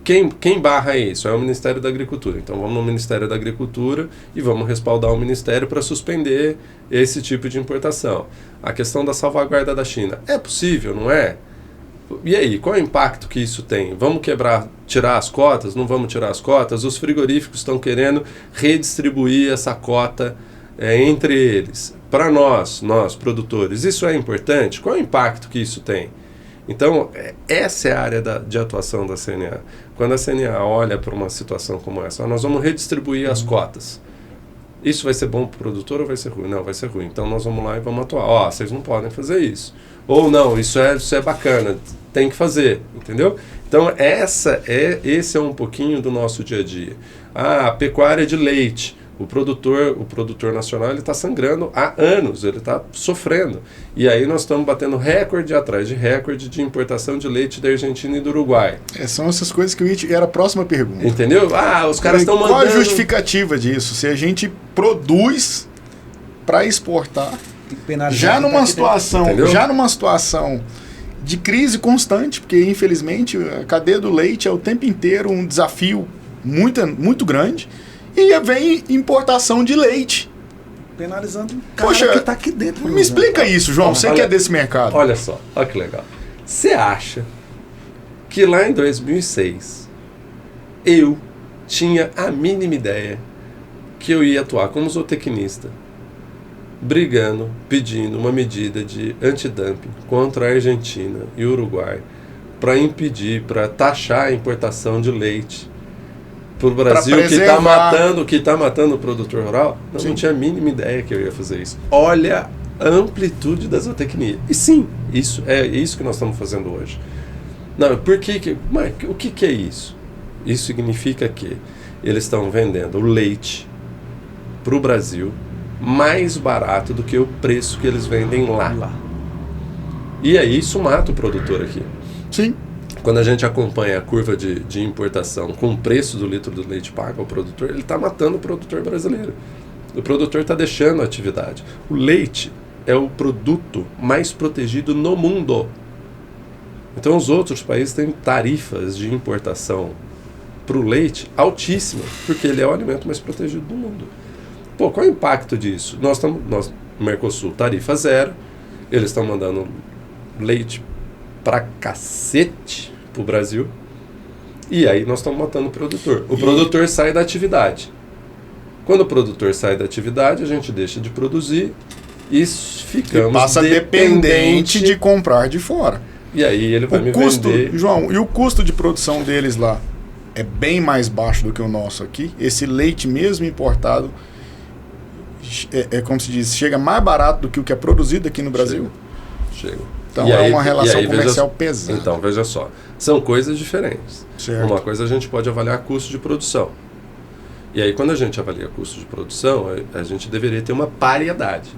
quem barra isso? É o Ministério da Agricultura. Então, vamos no Ministério da Agricultura e vamos respaldar o Ministério para suspender esse tipo de importação. A questão da salvaguarda da China. É possível, não é? E aí, qual é o impacto que isso tem? Vamos tirar as cotas? Não vamos tirar as cotas? Os frigoríficos estão querendo redistribuir essa cota entre eles. Para nós produtores, isso é importante? Qual é o impacto que isso tem? Então, essa é a área de atuação da CNA. Quando a CNA olha para uma situação como essa, nós vamos redistribuir as cotas. Isso vai ser bom para o produtor ou vai ser ruim? Não, vai ser ruim. Então, nós vamos lá e vamos atuar. Vocês não podem fazer isso. Ou não, isso é bacana, tem que fazer, entendeu? Então, esse é um pouquinho do nosso dia a dia. A pecuária de leite. O produtor nacional, ele está sangrando há anos, ele está sofrendo. E aí nós estamos batendo recorde atrás de recorde de importação de leite da Argentina e do Uruguai. São essas coisas que era a próxima pergunta. Entendeu? Os caras estão mandando... Qual a justificativa disso? Se a gente produz para exportar, já numa situação de crise constante, porque infelizmente a cadeia do leite é o tempo inteiro um desafio muito grande, e vem importação de leite. Penalizando o cara que está aqui dentro. Me explica isso, João. Você que é desse mercado. Olha só, olha que legal. Você acha que lá em 2006 eu tinha a mínima ideia que eu ia atuar como zootecnista, brigando, pedindo uma medida de antidumping contra a Argentina e o Uruguai para impedir, para taxar a importação de leite para o Brasil, que está matando o produtor rural? Não tinha a mínima ideia que eu ia fazer isso. Olha a amplitude da zootecnia. E sim, isso é isso que nós estamos fazendo hoje. Não, mas o que é isso? Isso significa que eles estão vendendo o leite para o Brasil mais barato do que o preço que eles vendem lá. E aí isso mata o produtor aqui. Sim. Quando a gente acompanha a curva de importação com o preço do litro do leite pago ao produtor, ele está matando o produtor brasileiro. O produtor está deixando a atividade. O leite é o produto mais protegido no mundo. Então os outros países têm tarifas de importação para o leite altíssimas, porque ele é o alimento mais protegido do mundo. Qual é o impacto disso? Nós, Mercosul, tarifa zero, eles estão mandando leite pra cacete pro Brasil, e aí nós estamos matando o produtor. O produtor sai da atividade. Quando o produtor sai da atividade, a gente deixa de produzir e ficamos passa dependente de comprar de fora. E aí ele vai vender... João, e o custo de produção deles lá é bem mais baixo do que o nosso aqui. Esse leite mesmo importado, como se diz, chega mais barato do que o que é produzido aqui no Brasil? Chega. Então uma relação comercial pesada. Então, veja só, são coisas diferentes. Certo. Uma coisa a gente pode avaliar custo de produção. E aí, quando a gente avalia custo de produção, a gente deveria ter uma paridade.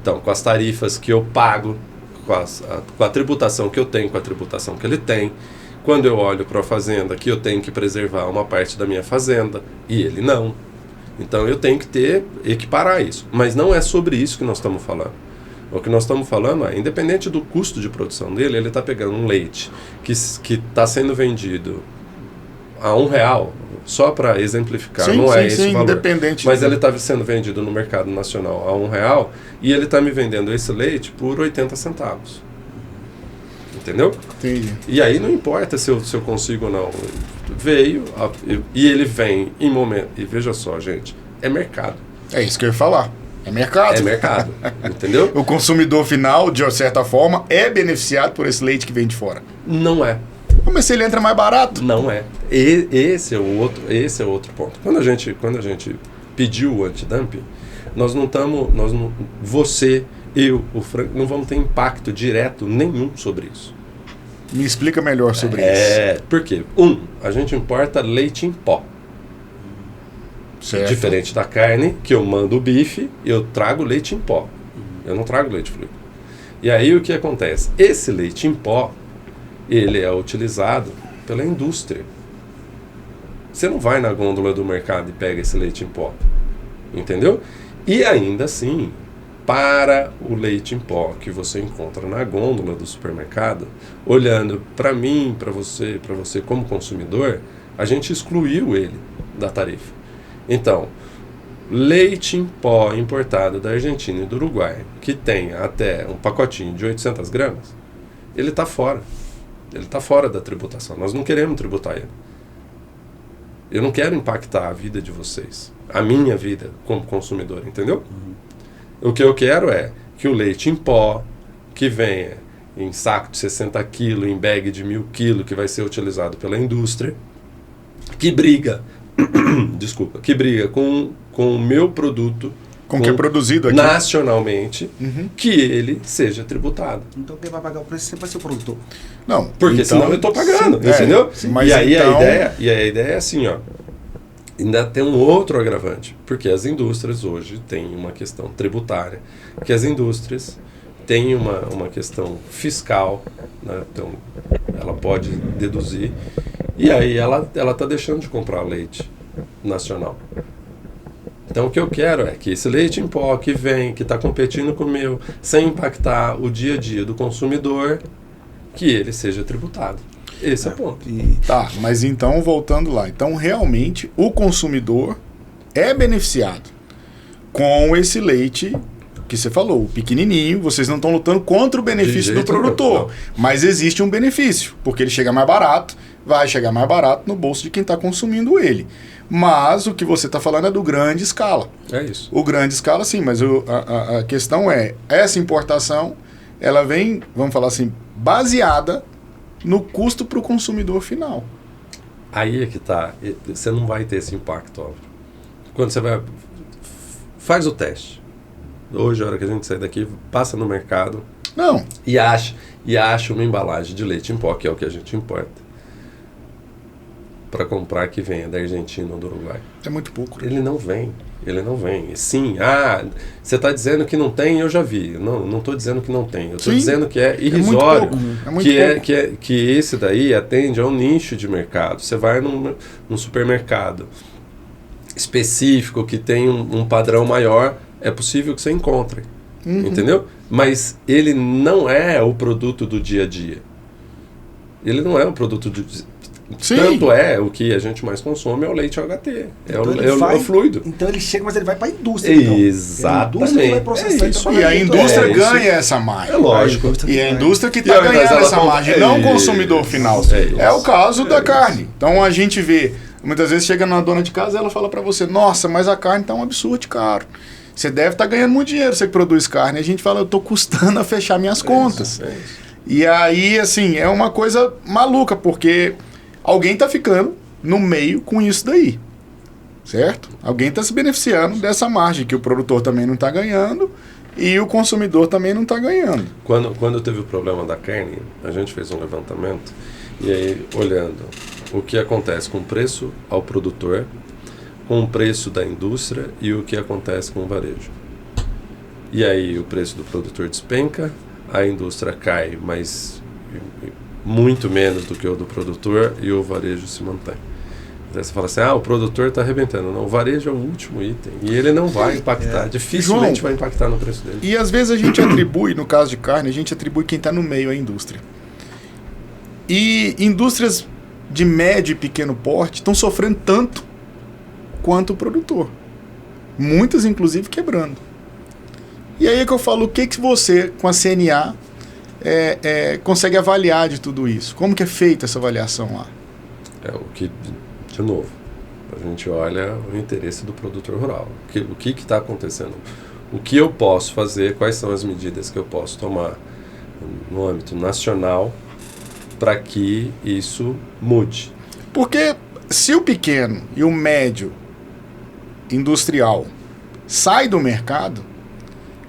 Então, com as tarifas que eu pago, com a tributação que eu tenho, com a tributação que ele tem, quando eu olho para a fazenda, que eu tenho que preservar uma parte da minha fazenda, e ele não. Então, eu tenho que equiparar isso. Mas não é sobre isso que nós estamos falando. O que nós estamos falando é, independente do custo de produção dele, ele está pegando um leite que está sendo vendido a R$1, só para exemplificar, sim, não sim, é esse o valor. Independente. Mas ele está sendo vendido no mercado nacional a R$1 e ele está me vendendo esse leite por 80 centavos. Entendeu? Entendi. E aí não importa se eu consigo ou não. E ele vem em momento... E veja só, gente, é mercado. É isso que eu ia falar. É mercado. É mercado, entendeu? O consumidor final, de certa forma, é beneficiado por esse leite que vem de fora. Não é. Mas se ele entra mais barato? Não é. Esse é o outro ponto. Quando a gente pediu o antidumping, você, eu, o Frank, não vamos ter impacto direto nenhum sobre isso. Me explica melhor sobre isso. Por quê? A gente importa leite em pó. Certo. Diferente da carne, que eu mando o bife, eu trago leite em pó. Eu não trago leite fluido. E aí o que acontece? Esse leite em pó, ele é utilizado pela indústria. Você não vai na gôndola do mercado e pega esse leite em pó. Entendeu? E ainda assim, para o leite em pó que você encontra na gôndola do supermercado, olhando para mim, para você como consumidor, a gente excluiu ele da tarifa. Então, leite em pó importado da Argentina e do Uruguai, que tem até um pacotinho de 800 gramas, ele está fora. Ele está fora da tributação. Nós não queremos tributar ele. Eu não quero impactar a vida de vocês, a minha vida como consumidor, entendeu? O que eu quero é que o leite em pó, que venha em saco de 60 kg, em bag de 1.000 kg, que vai ser utilizado pela indústria, que briga com o meu produto, com o que é produzido aqui nacionalmente, que ele seja tributado. Então quem vai pagar o preço sempre vai ser o produtor. Não, porque então, senão eu estou pagando, sim, entendeu? Mas e aí então... a ideia é assim, ó. Ainda tem um outro agravante, porque as indústrias hoje têm uma questão tributária, que as indústrias têm uma questão fiscal, né? Então ela pode deduzir, e aí ela está deixando de comprar leite nacional. Então o que eu quero é que esse leite em pó que vem, que está competindo com o meu, sem impactar o dia a dia do consumidor, que ele seja tributado. Esse é o ponto. Tá, mas então, voltando lá. Então, realmente, o consumidor é beneficiado com esse leite que você falou, o pequenininho. Vocês não estão lutando contra o benefício do produtor. Mas existe um benefício, porque ele chega mais barato, vai chegar mais barato no bolso de quem está consumindo ele. Mas o que você está falando é do grande escala. É isso. O grande escala, sim, mas a questão é, essa importação, ela vem, vamos falar assim, baseada no custo para o consumidor final. Aí é que tá. Você não vai ter esse impacto, óbvio. Quando você vai... Faz o teste. Hoje, a hora que a gente sair daqui, passa no mercado. Não. E acha uma embalagem de leite em pó, que é o que a gente importa, para comprar que venha da Argentina ou do Uruguai. É muito pouco. Ele não vem. Sim, você está dizendo que não tem, eu já vi. Não estou dizendo que não tem. Eu estou dizendo que é irrisório. É muito pouco. Que esse daí atende a um nicho de mercado. Você vai num supermercado específico que tem um padrão maior, é possível que você encontre. Entendeu? Mas ele não é o produto do dia a dia. Ele não é um produto do... Sim. Tanto é o que a gente mais consome é o leite OHT, Então o fluido. Então ele chega, mas ele vai para a indústria. Exatamente. A indústria que vai processar isso. E a indústria ganha essa margem. É lógico. E a indústria que está ganhando essa margem, não o consumidor final. É o caso da carne. Então a gente vê, muitas vezes chega na dona de casa e ela fala para você, nossa, mas a carne está um absurdo de caro. Você deve estar ganhando muito dinheiro, você que produz carne. A gente fala, eu estou custando a fechar minhas contas. Isso. E aí, assim, é uma coisa maluca, porque alguém está ficando no meio com isso daí. certo? Alguém está se beneficiando dessa margem que o produtor também não está ganhando e o consumidor também não está ganhando. Quando teve o problema da carne, a gente fez um levantamento e aí olhando o que acontece com o preço ao produtor, com o preço da indústria e o que acontece com o varejo. E aí o preço do produtor despenca, a indústria cai, mas muito menos do que o do produtor e o varejo se mantém. Então você fala assim, o produtor está arrebentando. Não, o varejo é o último item e ele não vai impactar, dificilmente João, vai impactar no preço dele. E às vezes a gente atribui, no caso de carne, a gente atribui quem está no meio à indústria. E indústrias de médio e pequeno porte estão sofrendo tanto quanto o produtor. Muitas, inclusive, quebrando. E aí é que eu falo, o que você, com a CNA, consegue avaliar de tudo isso? Como que é feita essa avaliação lá? De novo, a gente olha o interesse do produtor rural. O que está acontecendo? O que eu posso fazer? Quais são as medidas que eu posso tomar no âmbito nacional para que isso mude? Porque se o pequeno e o médio industrial sai do mercado,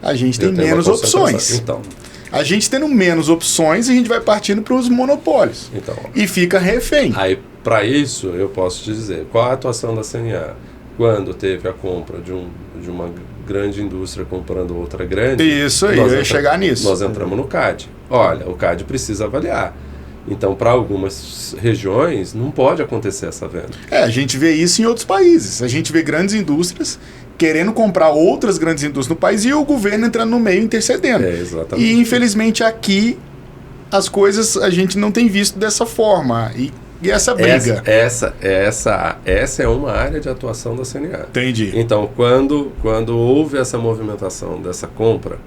a gente tem menos opções. Então, a gente tendo menos opções, a gente vai partindo para os monopólios. Então, e fica refém. Aí, para isso, eu posso te dizer, qual a atuação da CNA? Quando teve a compra de uma grande indústria comprando outra grande... Isso aí, eu ia chegar nisso. Nós entramos no CAD. Olha, o CAD precisa avaliar. Então, para algumas regiões, não pode acontecer essa venda. A gente vê isso em outros países. A gente vê grandes indústrias querendo comprar outras grandes indústrias no país e o governo entrando no meio intercedendo. Exatamente. E, infelizmente, aqui as coisas a gente não tem visto dessa forma. E essa briga. Essa é uma área de atuação da CNA. Entendi. Então, quando houve essa movimentação dessa compra,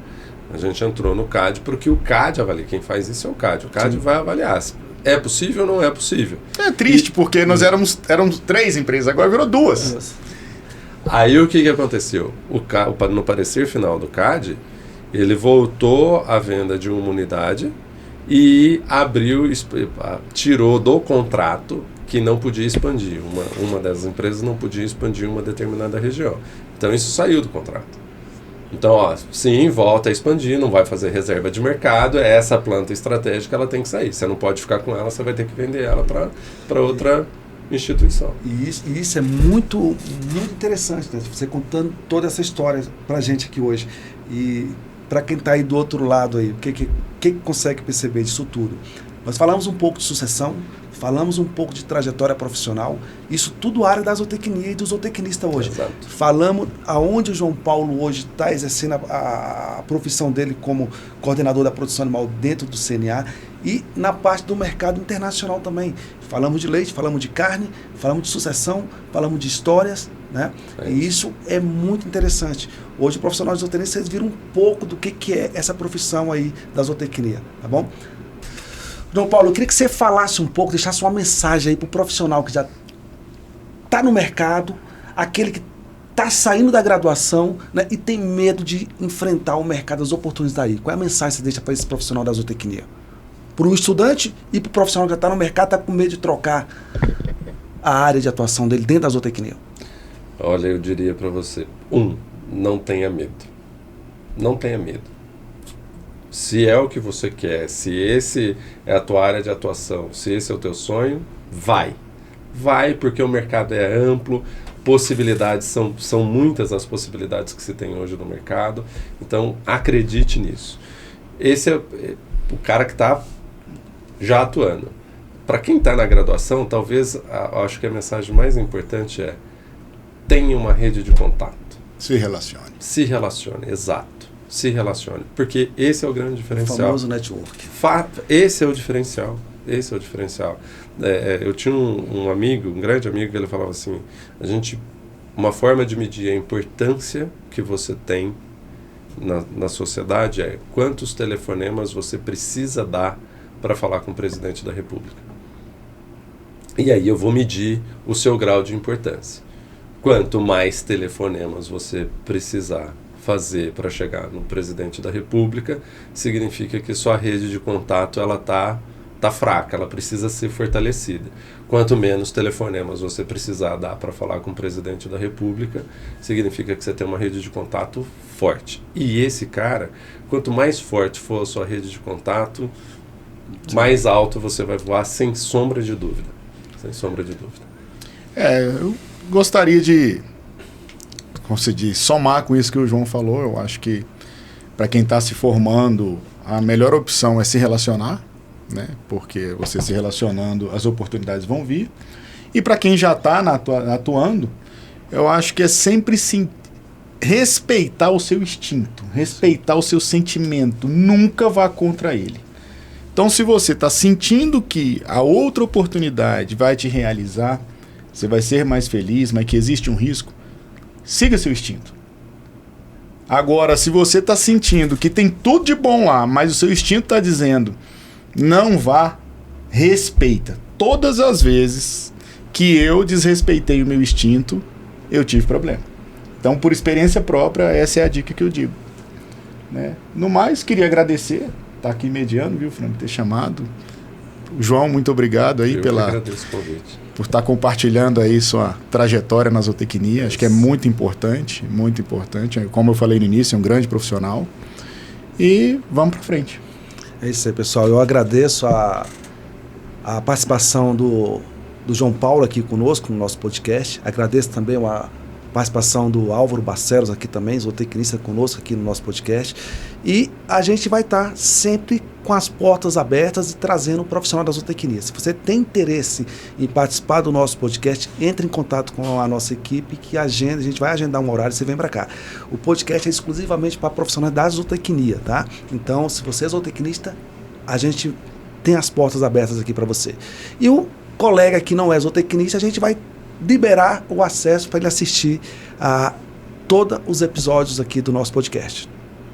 a gente entrou no CAD, porque o CAD avalia. Quem faz isso é o CAD. O CAD Sim. vai avaliar se é possível ou não é possível. É triste, porque nós éramos 3 empresas, agora virou 2. Aí o que aconteceu? No parecer final do CAD, ele voltou à venda de uma unidade e tirou do contrato que não podia expandir. Uma das empresas não podia expandir uma determinada região. Então isso saiu do contrato. Então, sim, volta a expandir, não vai fazer reserva de mercado, é essa planta estratégica, ela tem que sair. Você não pode ficar com ela, você vai ter que vender ela para outra instituição. E isso é muito, muito interessante, né? Você contando toda essa história para a gente aqui hoje. E para quem está aí do outro lado aí, o que consegue perceber disso tudo? Nós falamos um pouco de sucessão, falamos um pouco de trajetória profissional, isso tudo área da zootecnia e do zootecnista hoje. Exato. Falamos aonde o João Paulo hoje está exercendo a profissão dele como coordenador da produção animal dentro do CNA e na parte do mercado internacional também. Falamos de leite, falamos de carne, falamos de sucessão, falamos de histórias, né? E isso é muito interessante. Hoje, o profissional de zootecnia, vocês viram um pouco do que é essa profissão aí da zootecnia, tá bom? João Paulo, eu queria que você falasse um pouco, deixasse uma mensagem aí para o profissional que já está no mercado, aquele que está saindo da graduação, né, e tem medo de enfrentar o mercado, as oportunidades daí. Qual é a mensagem que você deixa para esse profissional da zootecnia? Para o estudante e para o profissional que já está no mercado, está com medo de trocar a área de atuação dele dentro da zootecnia. Olha, eu diria para você, não tenha medo. Não tenha medo. Se é o que você quer, se esse é a tua área de atuação, se esse é o teu sonho, vai. Vai, porque o mercado é amplo, possibilidades, são muitas as possibilidades que se tem hoje no mercado, então acredite nisso. Esse é o cara que está já atuando. Para quem está na graduação, talvez, acho que a mensagem mais importante é: tenha uma rede de contato. Se relacione. Se relacione, exato. Se relacione, porque esse é o grande diferencial. O famoso network. Esse é o diferencial. Esse é o diferencial. Eu tinha um amigo, um grande amigo, que ele falava assim: uma forma de medir a importância que você tem na sociedade é quantos telefonemas você precisa dar para falar com o presidente da República. E aí eu vou medir o seu grau de importância. Quanto mais telefonemas você precisar fazer para chegar no presidente da República, significa que sua rede de contato ela está tá fraca, ela precisa ser fortalecida. Quanto menos telefonemas você precisar dar para falar com o presidente da República, significa que você tem uma rede de contato forte. E esse cara, quanto mais forte for a sua rede de contato, mais alto você vai voar, sem sombra de dúvida. Sem sombra de dúvida. Eu gostaria de, como se diz, somar com isso que o João falou. Eu acho que para quem está se formando, a melhor opção é se relacionar, né? Porque você se relacionando, as oportunidades vão vir. E para quem já está atuando, eu acho que é sempre respeitar o seu instinto, respeitar o seu sentimento, nunca vá contra ele. Então, se você está sentindo que a outra oportunidade vai te realizar, você vai ser mais feliz, mas que existe um risco, siga seu instinto. Agora, se você está sentindo que tem tudo de bom lá, mas o seu instinto está dizendo, não vá, respeita. Todas as vezes que eu desrespeitei o meu instinto, eu tive problema. Então, por experiência própria, essa é a dica que eu digo, né? No mais, queria agradecer, tá aqui mediando, viu, Frank, ter chamado. João, muito obrigado aí por estar compartilhando aí sua trajetória na zootecnia. Acho que é muito importante, muito importante. Como eu falei no início, é um grande profissional. E vamos para frente. É isso aí, pessoal. Eu agradeço a participação do João Paulo aqui conosco no nosso podcast. Agradeço também a participação do Álvaro Barcelos aqui também, zootecnista conosco aqui no nosso podcast. E a gente vai estar sempre com as portas abertas e trazendo um profissional da zootecnia. Se você tem interesse em participar do nosso podcast, entre em contato com a nossa equipe que a gente vai agendar um horário e você vem para cá. O podcast é exclusivamente para profissionais da zootecnia, tá? Então, se você é zootecnista, a gente tem as portas abertas aqui para você. E o colega que não é zootecnista, a gente vai liberar o acesso para ele assistir a todos os episódios aqui do nosso podcast.